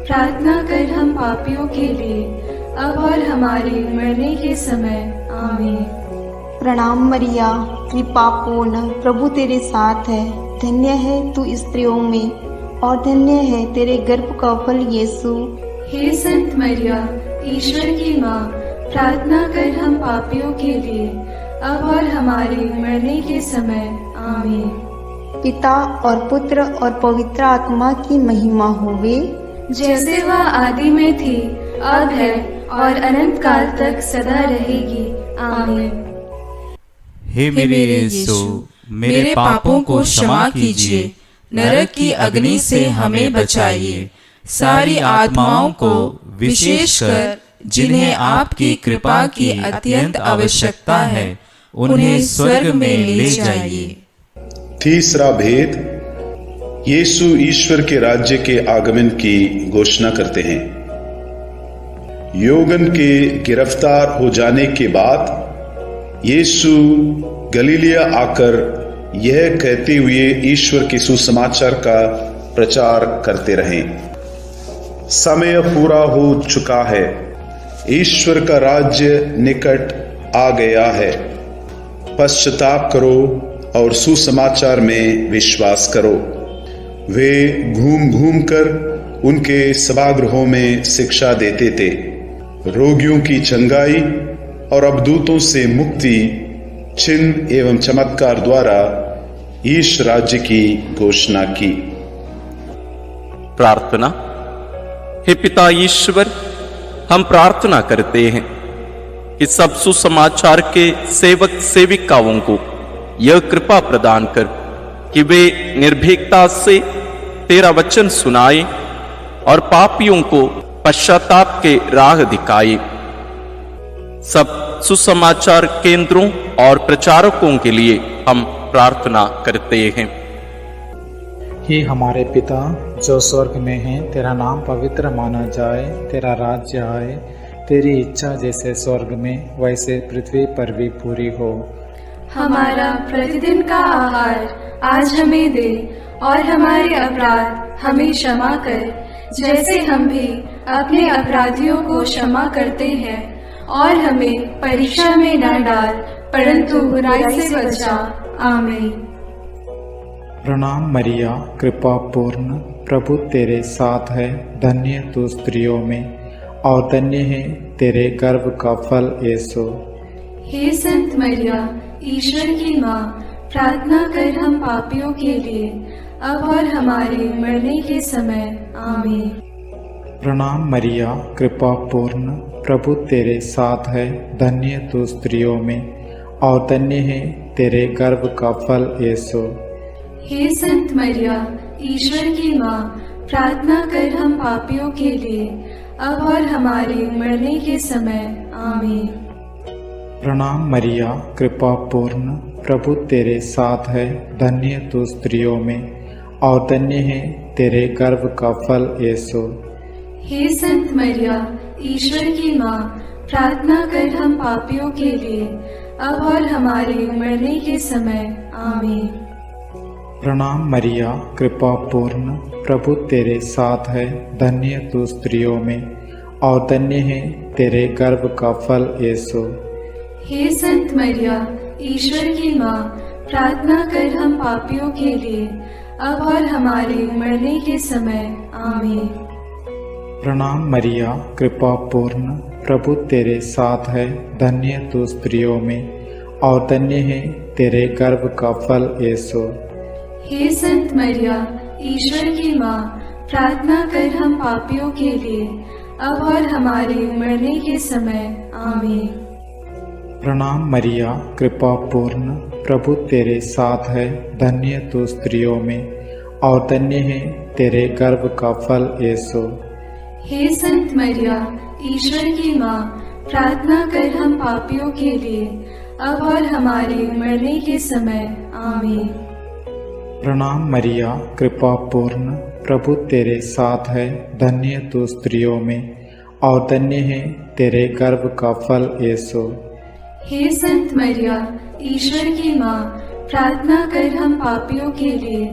प्रार्थना कर हम पापियों के लिए, अब और हमारे मरने के समय। आमीन। प्रणाम मरिया, कृपा पूर्ण, प्रभु तेरे साथ है। धन्य है तू स्त्रियों में और धन्य है तेरे गर्भ का फल यीशु। हे संत मरिया, ईश्वर की माँ, प्रार्थना कर हम पापियों के लिए, अब और हमारे मरने के समय। आमीन। पिता और पुत्र और पवित्र आत्मा की महिमा होवे, जैसे वह आदि में थी, अब है और अनंत काल तक सदा रहेगी। आमीन। हे मेरे यीशु, मेरे पापों को क्षमा कीजिए, नरक की अग्नि से हमें बचाइए, सारी आत्माओं को, विशेषकर जिन्हें आपकी कृपा की अत्यंत आवश्यकता है, उन्हें स्वर्ग में ले जाइए। तीसरा भेद, यीशु ईश्वर के राज्य के आगमन की घोषणा करते हैं। यौवन के गिरफ्तार हो जाने के बाद यीशु गलीलिया आकर यह कहते हुए ईश्वर के सुसमाचार का प्रचार करते रहे, समय पूरा हो चुका है, ईश्वर का राज्य निकट आ गया है, पश्चाताप करो और सुसमाचार में विश्वास करो। वे घूम घूम कर उनके सभागृहों में शिक्षा देते थे, रोगियों की चंगाई और अबदूतों से मुक्ति, चिन्ह एवं चमत्कार द्वारा ईश राज्य की घोषणा की। प्रार्थना। हे पिता ईश्वर, हम प्रार्थना करते हैं कि सब सुसमाचार के सेवक सेविकाओं को यह कृपा प्रदान कर कि वे निर्भीकता से तेरा वचन सुनाए और पापियों को पश्चाताप के राह दिखाए। सब सुसमाचार केंद्रों और प्रचारकों के लिए हम प्रार्थना करते हैं। हे हमारे पिता जो स्वर्ग में है, तेरा नाम पवित्र माना जाए, तेरा राज्य आए, तेरी इच्छा जैसे स्वर्ग में वैसे पृथ्वी पर भी पूरी हो। हमारा प्रतिदिन का आहार आज हमें दे और हमारे अपराध हमें क्षमा कर, जैसे हम भी अपने अपराधियों को क्षमा करते हैं, और हमें परीक्षा में न डाल परंतु बुराई से बचा। आमीन। प्रणाम मरिया, कृपा पूर्ण, प्रभु तेरे साथ है। धन्य तू स्त्रियों में और धन्य है तेरे गर्भ का फल यीशु। हे संत मरिया, ईश्वर की माँ, प्रार्थना कर हम पापियों के लिए, अब और हमारे मरने के समय आमीन। प्रणाम मरिया, कृपा पूर्ण, प्रभु तेरे साथ है, धन्य तू स्त्रियों में और धन्य है तेरे गर्भ का फल यीशु। हे संत मरिया, ईश्वर की माँ, प्रार्थना कर हम पापियों के लिए, अब और हमारे मरने के समय आमीन। प्रणाम मरिया, कृपा पूर्ण, प्रभु तेरे साथ है, धन्य तू स्त्रियों में और धन्य है तेरे गर्भ का फल यीशु। हे संत मरिया, ईश्वर की माँ, प्रार्थना कर हम पापियों के लिए, अब और हमारे मरने के समय आमीन। प्रणाम मरिया, कृपा पूर्ण, प्रभु तेरे साथ है, धन्य तू स्त्रियों में और धन्य है तेरे गर्भ का फल यीशु। हे संत मरिया, ईश्वर की माँ, प्रार्थना कर हम पापियों के लिए, अब और हमारे मरने के समय आमीन। प्रणाम मरिया, कृपा पूर्ण, प्रभु तेरे साथ है, धन्य तू स्त्रियों में और धन्य है तेरे गर्भ का फल यीशु। हे संत मरिया, ईश्वर की माँ, प्रार्थना कर हम पापियों के लिए, अब और हमारे मरने के समय आमीन। प्रणाम मरिया, कृपा पूर्ण, प्रभु तेरे साथ है, धन्य तू स्त्रियों में और धन्य है तेरे गर्भ का फल यीशु। हे संत मरिया, ईश्वर की माँ, प्रार्थना कर हम पापियों के लिए, अब और हमारे मरने के समय आमीन। प्रणाम मरिया, कृपा पूर्ण, प्रभु तेरे साथ है, धन्य तू स्त्रियों में और धन्य है तेरे गर्भ का फल यीशु। हे संत मरिया, ईश्वर की माँ, प्रार्थना कर हम पापियों के लिए,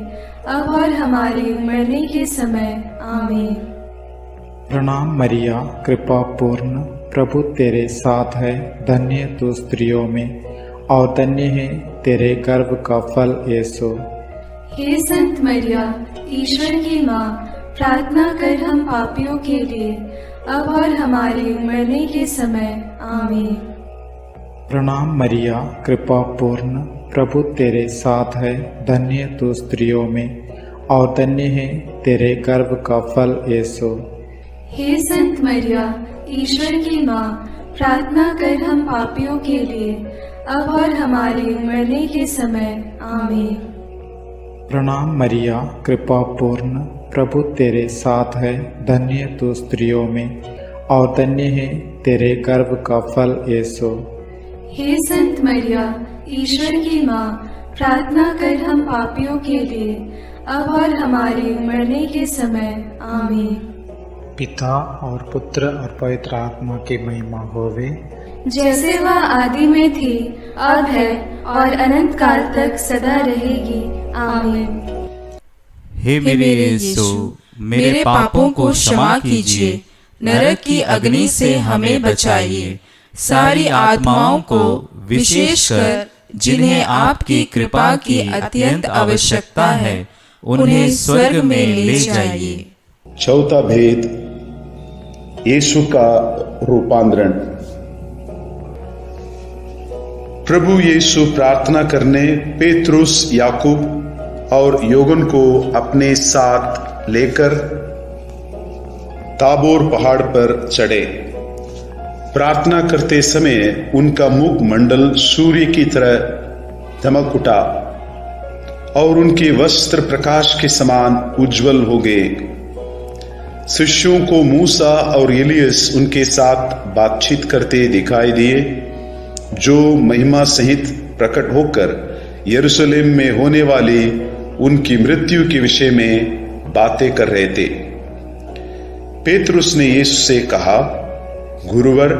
अब और हमारे मरने के समय आमीन। प्रणाम मरिया, कृपा पूर्ण, प्रभु तेरे साथ है, धन्य तू स्त्रियों में और धन्य है तेरे गर्भ का फल यीशु। हे संत मरिया, ईश्वर की माँ, प्रार्थना कर हम पापियों के लिए, अब और हमारे मरने के समय आमीन। प्रणाम मरिया, कृपा पूर्ण, प्रभु तेरे साथ है, धन्य तू स्त्रियों में और धन्य है तेरे गर्भ का फल यीशु। हे संत मरिया, ईश्वर की माँ, प्रार्थना कर हम पापियों के लिए, अब और हमारे मरने के समय आमीन। प्रणाम मरिया, कृपा पूर्ण, प्रभु तेरे साथ है, धन्य तू स्त्रियों में और धन्य है तेरे गर्भ का फल यीशु। हे संत मरिया, ईश्वर की माँ, प्रार्थना कर हम पापियों के लिए, अब और हमारे मरने के समय आमीन। पिता और पुत्र और पवित्र आत्मा की महिमा होवे, जैसे वह आदि में थी, अब है और अनंत काल तक सदा रहेगी आमीन। हे मेरे यीशु, मेरे पापों को क्षमा कीजिए, नरक की अग्नि से हमें बचाइए, सारी आत्माओं को विशेषकर जिन्हें आपकी कृपा की अत्यंत आवश्यकता है, उन्हें स्वर्ग में ले जाइए। चौथा भेद, यीशु का रूपांतरण। प्रभु यीशु प्रार्थना करने पेत्रुस, याकूब और योगन को अपने साथ लेकर ताबोर पहाड़ पर चढ़े। प्रार्थना करते समय उनका मुख मंडल सूर्य की तरह चमक उठा और उनके वस्त्र प्रकाश के समान उज्जवल हो गए। शिष्यों को मूसा और एलियस उनके साथ बातचीत करते दिखाई दिए, जो महिमा सहित प्रकट होकर यरूशलेम में होने वाली उनकी मृत्यु के विषय में बातें कर रहे थे। पेतरुस ने यीशु से कहा, गुरुवर,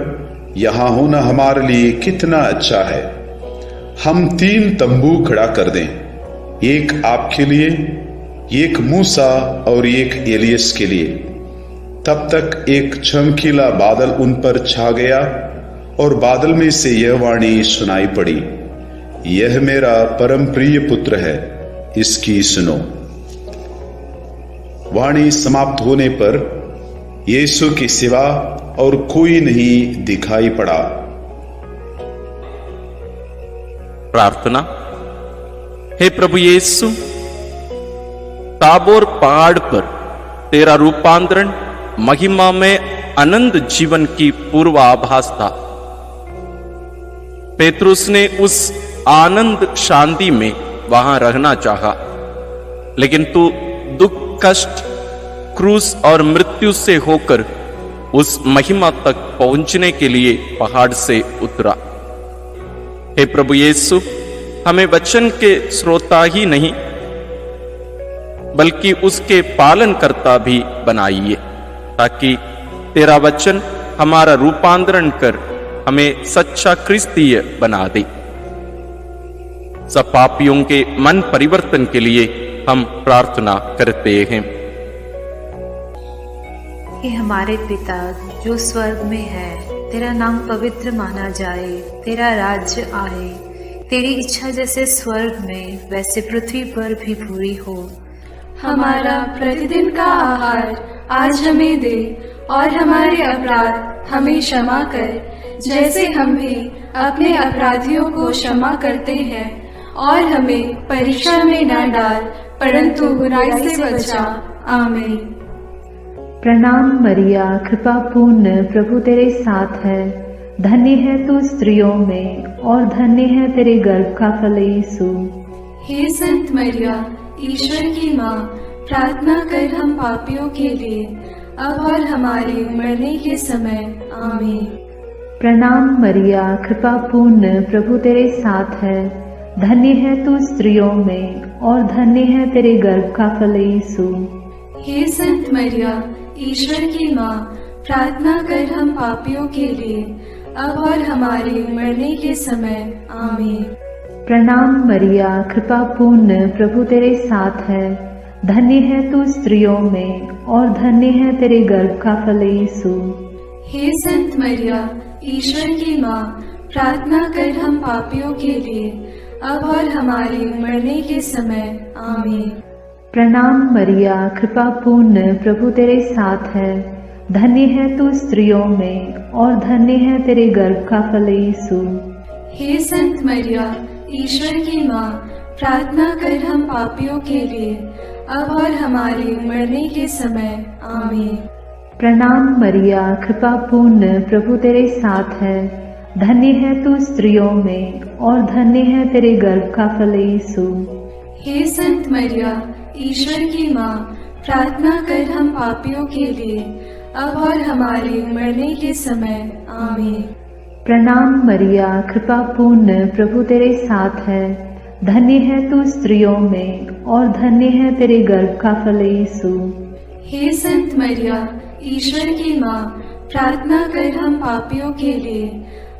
यहां होना हमारे लिए कितना अच्छा है। हम 3 तंबू खड़ा कर दें, एक आपके लिए, एक मूसा और एक एलियस के लिए। तब तक एक चमकीला बादल उन पर छा गया और बादल में से यह वाणी सुनाई पड़ी, यह मेरा परम प्रिय पुत्र है, इसकी सुनो। वाणी समाप्त होने पर यीशु के सिवा और कोई नहीं दिखाई पड़ा। प्रार्थना। हे प्रभु यीशु, ताबोर पहाड़ पर तेरा रूपांतरण महिमा में अनंत जीवन की पूर्वाभास था। पेतरुस ने उस आनंद शांति में वहां रहना चाहा, लेकिन तू दुख, कष्ट, क्रूस और मृत्यु से होकर उस महिमा तक पहुंचने के लिए पहाड़ से उतरा। हे प्रभु यीशु, हमें वचन के श्रोता ही नहीं बल्कि उसके पालनकर्ता भी बनाइए, ताकि तेरा वचन हमारा रूपांतरण कर हमें सच्चा क्रिस्तीय बना दे। सब पापियों के मन परिवर्तन के लिए हम प्रार्थना करते हैं। हे हमारे पिता जो स्वर्ग में है, तेरा नाम पवित्र माना जाए, तेरा राज्य आए, तेरी इच्छा जैसे स्वर्ग में वैसे पृथ्वी पर भी पूरी हो। हमारा प्रतिदिन का आहार आज हमें दे, और हमारे अपराध हमें क्षमा कर, जैसे हम भी अपने अपराधियों को क्षमा करते हैं, और हमें परीक्षा में न डाल, परंतु बुराई से बचा। आमीन। प्रणाम मरिया, कृपा पूर्ण, प्रभु तेरे साथ है। धन्य है तू स्त्रियों में, और धन्य है तेरे गर्भ का फल यीशु। हे संत मरिया, ईश्वर की माँ, प्रार्थना कर हम पापियों के लिए, अब और हमारे मरने के समय। आमीन। प्रणाम मरिया, कृपा पूर्ण, प्रभु तेरे साथ है। धन्य है तू स्त्रियों में, और धन्य है तेरे गर्भ का फल यीशु। हे संत मरिया, ईश्वर की माँ, प्रार्थना कर हम पापियों के लिए, अब और हमारे मरने के समय। आमीन। प्रणाम मरिया, कृपा पूर्ण, प्रभु तेरे साथ है। धन्य है तू स्त्रियों में, और धन्य है तेरे गर्भ का फल यीशु। हे संत मरिया, ईश्वर की माँ, प्रार्थना कर हम पापियों के लिए, अब और हमारे मरने के समय। आमीन। प्रणाम मरिया, कृपा पूर्ण, प्रभु तेरे साथ है। धन्य है तू स्त्रियों में, और धन्य है तेरे गर्भ का फल यीशु। हे संत मरिया, ईश्वर की माँ, प्रार्थना कर हम पापियों के लिए, अब और हमारे मरने के समय। आमीन। प्रणाम मरिया, कृपा पूर्ण, प्रभु तेरे साथ है। धन्य है तू स्त्रियों में, और धन्य है तेरे गर्भ का फल यीशु। हे संत मरिया, ईश्वर की माँ, प्रार्थना कर हम पापियों के लिए, अब और हमारे मरने के समय। आमीन। प्रणाम मरिया, कृपा पूर्ण, प्रभु तेरे साथ है। धन्य है तू स्त्रियों में, और धन्य है तेरे गर्भ का फल यीशु। हे संत मरिया, ईश्वर की माँ, प्रार्थना कर हम पापियों के लिए,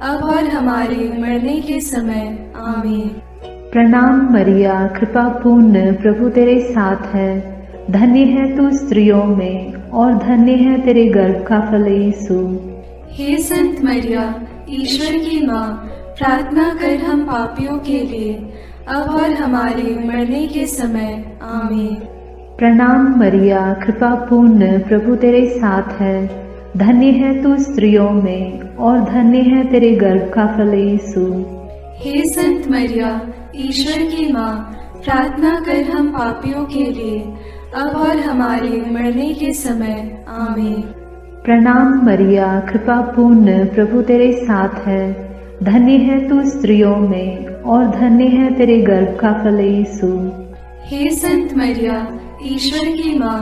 अब और हमारे मरने के समय। आमीन। प्रणाम मरिया, कृपा पूर्ण, प्रभु तेरे साथ है। धन्य है तू स्त्रियों में, और धन्य है तेरे गर्भ का फल यीशु। हे संत मरिया, ईश्वर की माँ, प्रार्थना कर हम पापियों के लिए, अब और हमारे मरने के समय। आमीन। प्रणाम मरिया, कृपा पूर्ण, प्रभु तेरे साथ है। धन्य है तू स्त्रियों में, और धन्य है तेरे गर्भ का फल यीशु। हे संत मरिया, ईश्वर की माँ, प्रार्थना कर हम पापियों के लिए, अब और हमारे मरने के समय। आमीन। प्रणाम मरिया, कृपा पूर्ण, प्रभु तेरे साथ है। धन्य है तू स्त्रियों में, और धन्य है तेरे गर्भ का फल यीशु। हे संत मरिया, ईश्वर की माँ,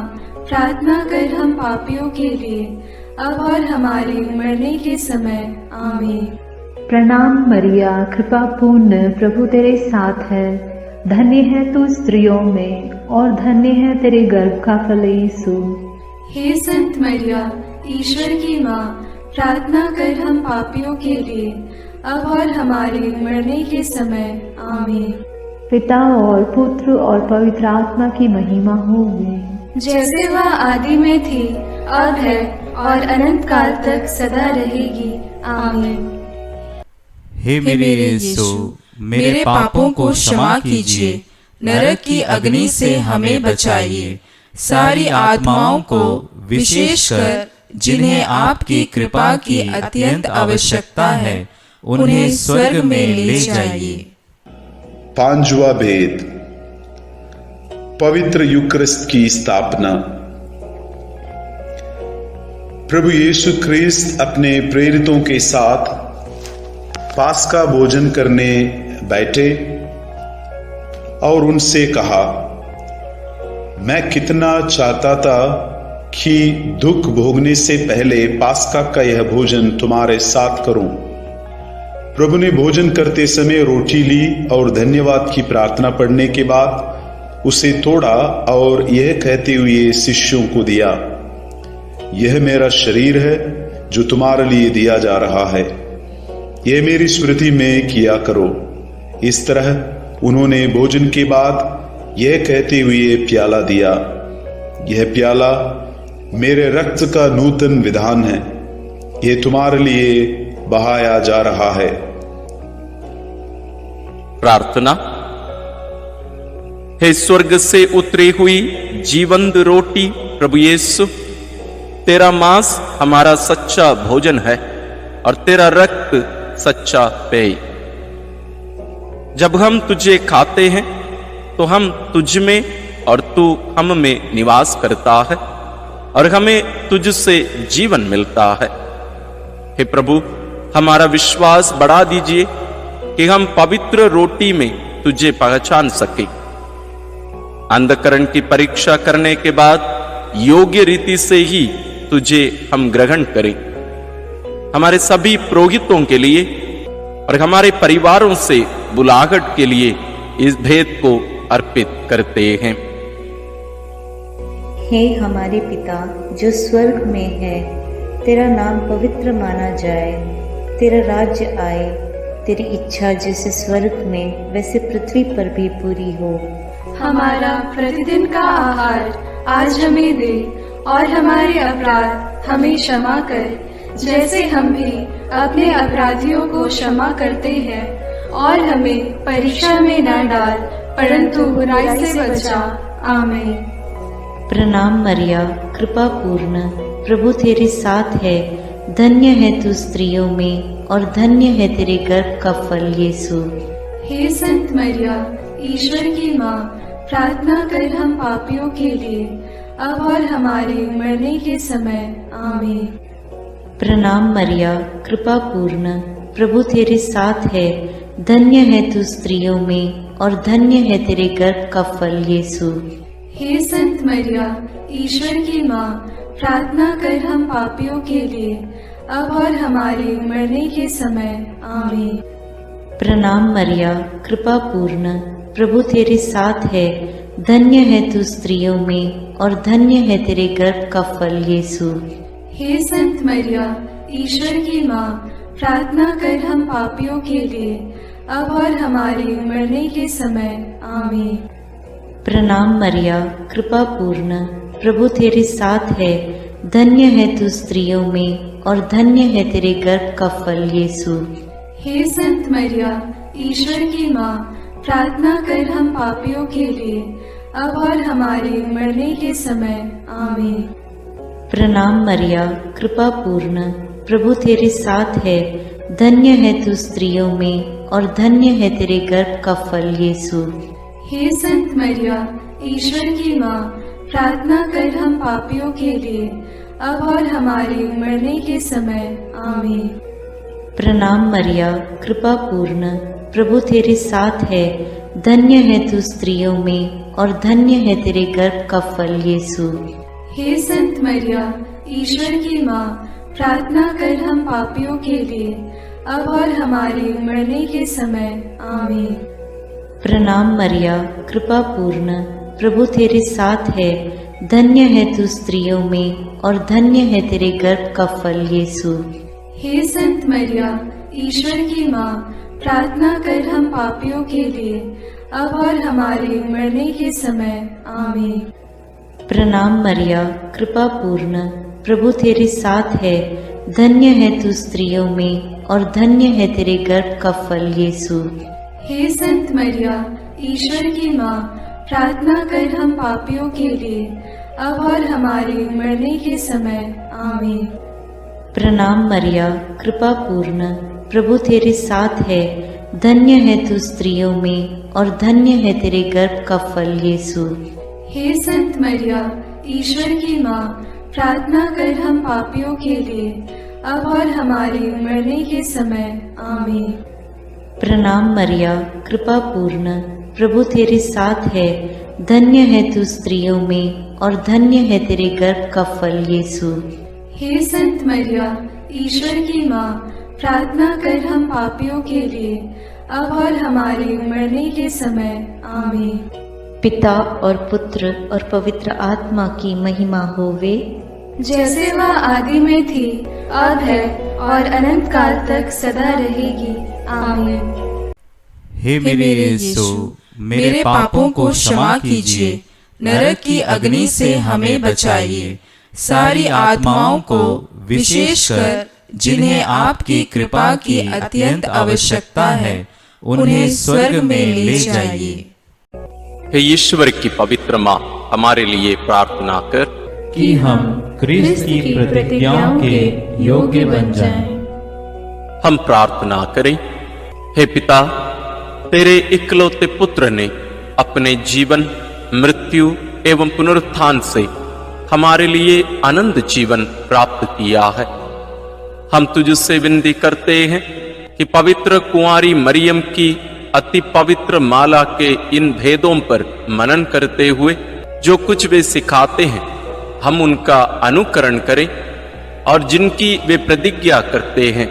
प्रार्थना कर हम पापियों के लिए, अब और हमारे मरने के समय। आमीन। प्रणाम मरिया, कृपा पूर्ण, प्रभु तेरे साथ है। धन्य है तू स्त्रियों में, और धन्य है तेरे गर्भ का फल यीशु। हे संत मरिया, ईश्वर की माँ, प्रार्थना कर हम पापियों के लिए, अब और हमारे मरने के समय। आमीन। पिता और पुत्र और पवित्र आत्मा की महिमा होगी, जैसे वह आदि में थी, अब है, और अनंत काल तक सदा रहेगी। आमीन। हे मेरे यीशु, मेरे पापों को क्षमा कीजिए, नरक की अग्नि से हमें बचाइए, सारी आत्माओं को, विशेषकर जिन्हें आपकी कृपा की अत्यंत आवश्यकता है, उन्हें स्वर्ग में ले जाइए। पांचवा भेद। पवित्र यूकरिस्ट की स्थापना। प्रभु यीशु ख्रिस्त अपने प्रेरितों के साथ पास्का भोजन करने बैठे और उनसे कहा, मैं कितना चाहता था कि दुख भोगने से पहले पास्का का यह भोजन तुम्हारे साथ करूं। प्रभु ने भोजन करते समय रोटी ली और धन्यवाद की प्रार्थना पढ़ने के बाद उसे तोड़ा और यह कहते हुए शिष्यों को दिया, यह मेरा शरीर है जो तुम्हारे लिए दिया जा रहा है, यह मेरी स्मृति में किया करो। इस तरह उन्होंने भोजन के बाद यह कहते हुए प्याला दिया, यह प्याला मेरे रक्त का नूतन विधान है, यह तुम्हारे लिए बहाया जा रहा है। प्रार्थना। हे स्वर्ग से उतरी हुई जीवंत रोटी प्रभु यीशु, तेरा मांस हमारा सच्चा भोजन है और तेरा रक्त सच्चा पेय। जब हम तुझे खाते हैं तो हम तुझ में और तू हम में निवास करता है और हमें तुझसे जीवन मिलता है। हे प्रभु, हमारा विश्वास बढ़ा दीजिए कि हम पवित्र रोटी में तुझे पहचान सके। अंधकरण की परीक्षा करने के बाद योग्य रीति से ही तुझे हम ग्रहण करें। हमारे सभी पुरोहितों के लिए और हमारे परिवारों से बुलाहट के लिए इस भेद को अर्पित करते हैं। हे हमारे पिता जो स्वर्ग में है, तेरा नाम पवित्र माना जाए, तेरा राज्य आए, तेरी इच्छा जैसे स्वर्ग में वैसे पृथ्वी पर भी पूरी हो। हमारा प्रतिदिन का आहार आज हमें दे और हमारे अपराध हमें क्षमा कर, जैसे हम भी अपने अपराधियों को क्षमा करते हैं, और हमें परीक्षा में न डाल परंतु बुराई से बचा। आमीन। प्रणाम मरिया, कृपा पूर्ण, प्रभु तेरे साथ है, धन्य है तू स्त्रियों में और धन्य है तेरे गर्भ का फल यीशु। हे संत मरिया, ईश्वर की माँ, प्रार्थना कर हम पापियों के लिए, अब और हमारे मरने के समय। आमीन। प्रणाम मरिया, कृपा पूर्ण, प्रभु तेरे साथ है, धन्य है तू स्त्रियों में और धन्य है तेरे गर्भ का फल यीशु। हे संत मरिया, ईश्वर की माँ, प्रार्थना कर हम पापियों के लिए, अब और हमारे मरने के समय। आमीन। प्रणाम मरिया, कृपा पूर्ण, प्रभु तेरे साथ है, धन्य है तू स्त्रियों में और धन्य है तेरे गर्भ का फल यीशु। हे संत मरिया, ईश्वर की माँ, प्रार्थना कर हम पापियों के लिए, अब और हमारे मरने के समय। आमीन। प्रणाम मरिया, कृपा पूर्ण, प्रभु तेरे साथ है, धन्य है तू स्त्रियों में और धन्य है तेरे गर्भ का फल यीशु। हे संत मरिया, ईश्वर की माँ, प्रार्थना कर हम पापियों के लिए, अब और हमारे मरने के समय। आमीन। प्रणाम मरिया, कृपा पूर्ण, प्रभु तेरे साथ है, धन्य है तू स्त्रियों में और धन्य है तेरे गर्भ का फल यीशु। हे संत मरिया, ईश्वर की माँ, प्रार्थना कर हम पापियों के लिए, अब और हमारे मरने के समय। आमीन। प्रणाम मरिया, कृपा पूर्ण, प्रभु तेरे साथ है, धन्य है तू स्त्रियों में और धन्य है तेरे गर्भ का फल यीशु। हे संत मरिया, ईश्वर की माँ, प्रार्थना कर हम पापियों के लिए, अब और हमारे मरने के समय। आमीन। प्रणाम मरिया, कृपा पूर्ण, प्रभु तेरे साथ है, धन्य है तू स्त्रियों में और धन्य है तेरे गर्भ का फल यीशु। हे संत मरिया, ईश्वर की माँ, प्रार्थना कर हम पापियों के लिए, अब और हमारे मरने के समय। आमीन। प्रणाम मरिया, कृपा पूर्ण, प्रभु तेरे साथ है, धन्य है तू स्त्रियों में और धन्य है तेरे गर्भ का फल यीशु। हे संत मरिया, ईश्वर की माँ, प्रार्थना कर हम पापियों के लिए, अब और हमारे मरने के समय। आमीन। प्रणाम मरिया, कृपा पूर्ण, प्रभु तेरे साथ है, धन्य है तू स्त्रियों में और धन्य है तेरे गर्भ का फल यीशु। हे संत मरिया, ईश्वर की माँ, प्रार्थना कर हम पापियों के लिए, अब और हमारे मरने के समय। आमीन। प्रणाम मरिया, कृपा पूर्ण, प्रभु तेरे साथ है, धन्य है तू स्त्रियों में और धन्य है तेरे गर्भ का फल यीशु। हे संत मरिया, ईश्वर की माँ, प्रार्थना कर हम पापियों के लिए, अब और हमारे मरने के समय। आमीन। पिता और पुत्र और पवित्र आत्मा की महिमा होवे, जैसे वह आदि में थी, अब है और अनंत काल तक सदा रहेगी। आमीन। हे मेरे यीशु, मेरे पापों को क्षमा कीजिए, नरक की अग्नि से हमें बचाइए, सारी आत्माओं को विशेषकर जिन्हें आपकी कृपा की अत्यंत आवश्यकता है, उन्हें स्वर्ग में ले जाइए। हे ईश्वर की पवित्र माँ, हमारे लिए प्रार्थना कर कि हम क्रिस्त की प्रतिज्ञाओं के योग्य बन जाएं। हम प्रार्थना करें। हे पिता, तेरे इकलौते पुत्र ने अपने जीवन, मृत्यु एवं पुनरुत्थान से हमारे लिए आनंद जीवन प्राप्त किया है। हम तुझसे विनती करते हैं कि पवित्र कुंवारी मरियम की अति पवित्र माला के इन भेदों पर मनन करते हुए जो कुछ वे सिखाते हैं, हम उनका अनुकरण करें और जिनकी वे प्रतिज्ञा करते हैं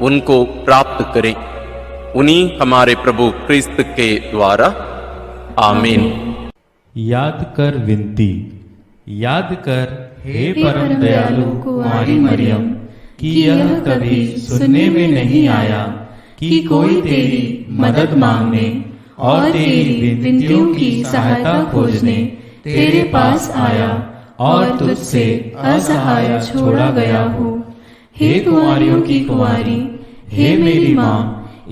उनको प्राप्त करें। उन्हीं हमारे प्रभु क्रिस्त के द्वारा। आमीन। याद कर विनती। याद कर हे परम दयालु कुंवारी मरियम, कि यह कभी सुनने में नहीं आया कि कोई तेरी मदद मांगने और तेरी विनतियों की सहायता खोजने तेरे पास आया और तुझसे असहाय छोड़ा गया हो। हे कुंवारियों की कुंवारी, हे मेरी माँ,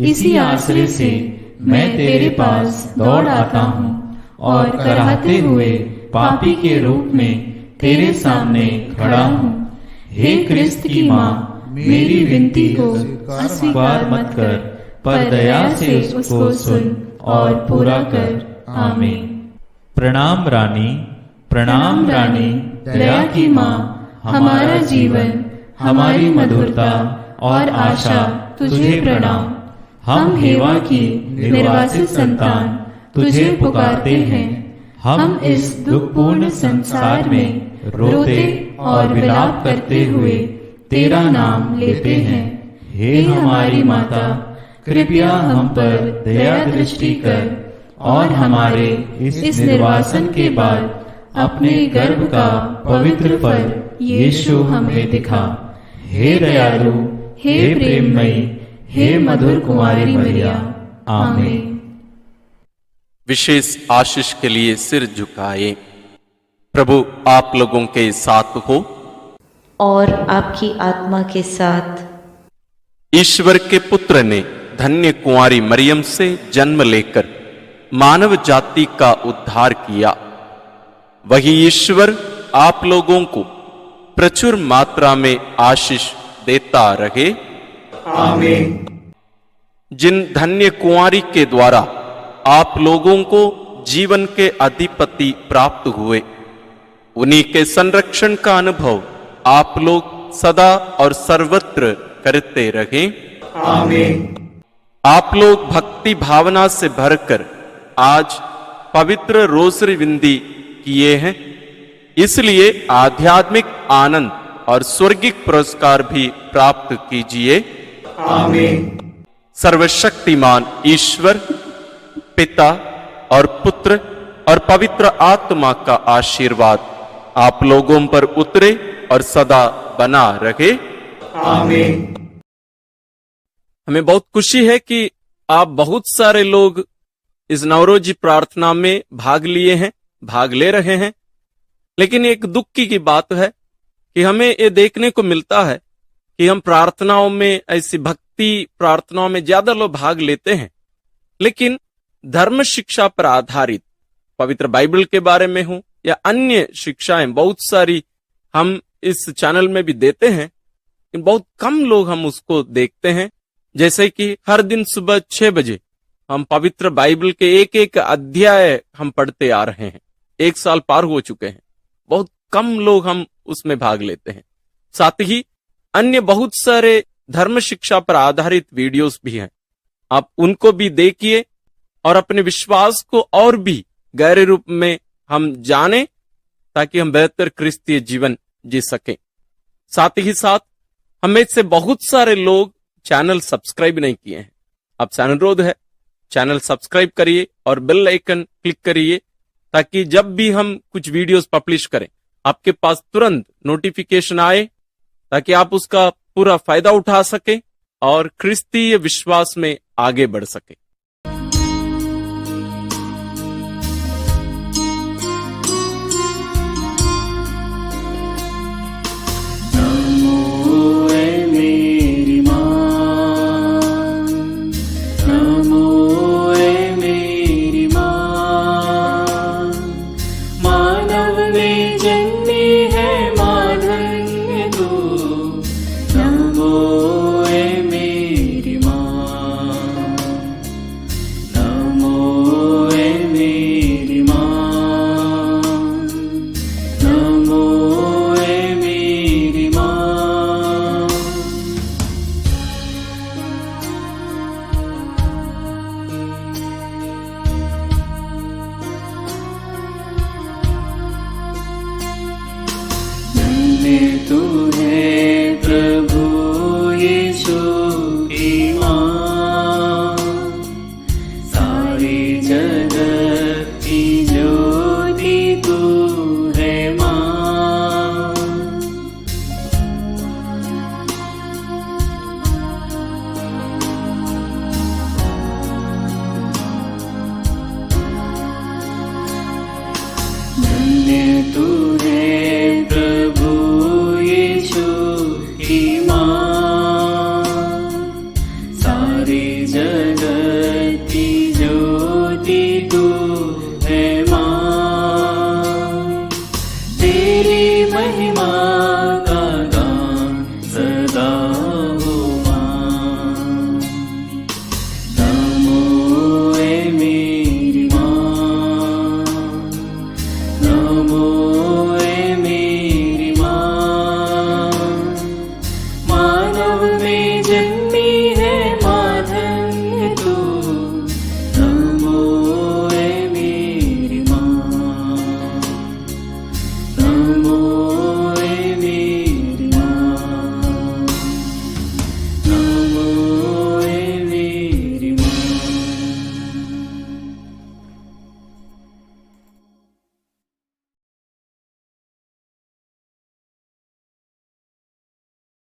इसी आश्रय से मैं तेरे पास दौड़ आता हूँ और कराहते हुए पापी के रूप में तेरे सामने खड़ा हूँ। हे क्रिस्त की माँ, मेरी विनती को अस्वीकार मत कर, पर दया से उसको सुन और पूरा कर। आमीन। प्रणाम रानी, प्रणाम रानी, दया की माँ, हमारा जीवन, हमारी मधुरता और आशा तुझे प्रणाम। हम हेवा की निर्वासित संतान तुझे पुकारते हैं। हम इस दुखपूर्ण संसार में रोते और विलाप करते हुए तेरा नाम लेते हैं। हे हमारी माता, कृपया हम पर दया दृष्टि कर और हमारे इस निर्वासन के बाद अपने गर्भ का पवित्र फल यीशु हमें दिखा। हे दयालु, हे प्रेममयी, हे मधुर कुंवारी मरिया। आमीन। विशेष आशीष के लिए सिर झुकाए। प्रभु आप लोगों के साथ हो और आपकी आत्मा के साथ। ईश्वर के पुत्र ने धन्य कुंवारी मरियम से जन्म लेकर मानव जाति का उद्धार किया। वही ईश्वर आप लोगों को प्रचुर मात्रा में आशीष देता रहे। आमीन। जिन धन्य कुंवारी के द्वारा आप लोगों को जीवन के अधिपति प्राप्त हुए, उन्हीं के संरक्षण का अनुभव आप लोग सदा और सर्वत्र करते रहें। आमीन। आप लोग भक्ति भावना से भरकर आज पवित्र रोसरी विनती किए हैं, इसलिए आध्यात्मिक आनंद और स्वर्गिक पुरस्कार भी प्राप्त कीजिए। आमीन। सर्वशक्तिमान ईश्वर पिता और पुत्र और पवित्र आत्मा का आशीर्वाद आप लोगों पर उतरे और सदा बना रहे। आमीन। हमें बहुत खुशी है कि आप बहुत सारे लोग इस नवरोजी प्रार्थना में भाग लिए हैं, भाग ले रहे हैं। लेकिन एक दुख की बात है कि हमें ये देखने को मिलता है कि हम प्रार्थनाओं में, ऐसी भक्ति प्रार्थनाओं में ज्यादा लोग भाग लेते हैं, लेकिन धर्म शिक्षा पर आधारित पवित्र बाइबल के बारे में हो या अन्य शिक्षाएं बहुत सारी हम इस चैनल में भी देते हैं, बहुत कम लोग हम उसको देखते हैं। जैसे कि हर दिन सुबह 6 बजे हम पवित्र बाइबल के एक एक अध्याय हम पढ़ते आ रहे हैं, 1 साल पार हो चुके हैं, बहुत कम लोग हम उसमें भाग लेते हैं। साथ ही अन्य बहुत सारे धर्म शिक्षा पर आधारित वीडियोस भी हैं, आप उनको भी देखिए और अपने विश्वास को और भी गहरे रूप में हम जानें, ताकि हम बेहतर क्रिस्तीय जीवन जी सकें। साथ ही साथ हमें से बहुत सारे लोग चैनल सब्सक्राइब नहीं किए हैं। आपसे अनुरोध है, चैनल सब्सक्राइब करिए और बेल आइकन क्लिक करिए, ताकि जब भी हम कुछ वीडियोस पब्लिश करें आपके पास तुरंत नोटिफिकेशन आए, ताकि आप उसका पूरा फायदा उठा सके और क्रिस्तीय विश्वास में आगे बढ़ सके। तू है प्रभु यीशु की माँ, सारी जगत की ज्योति तू है माँ। धन्य तू है प्रभु यीशु की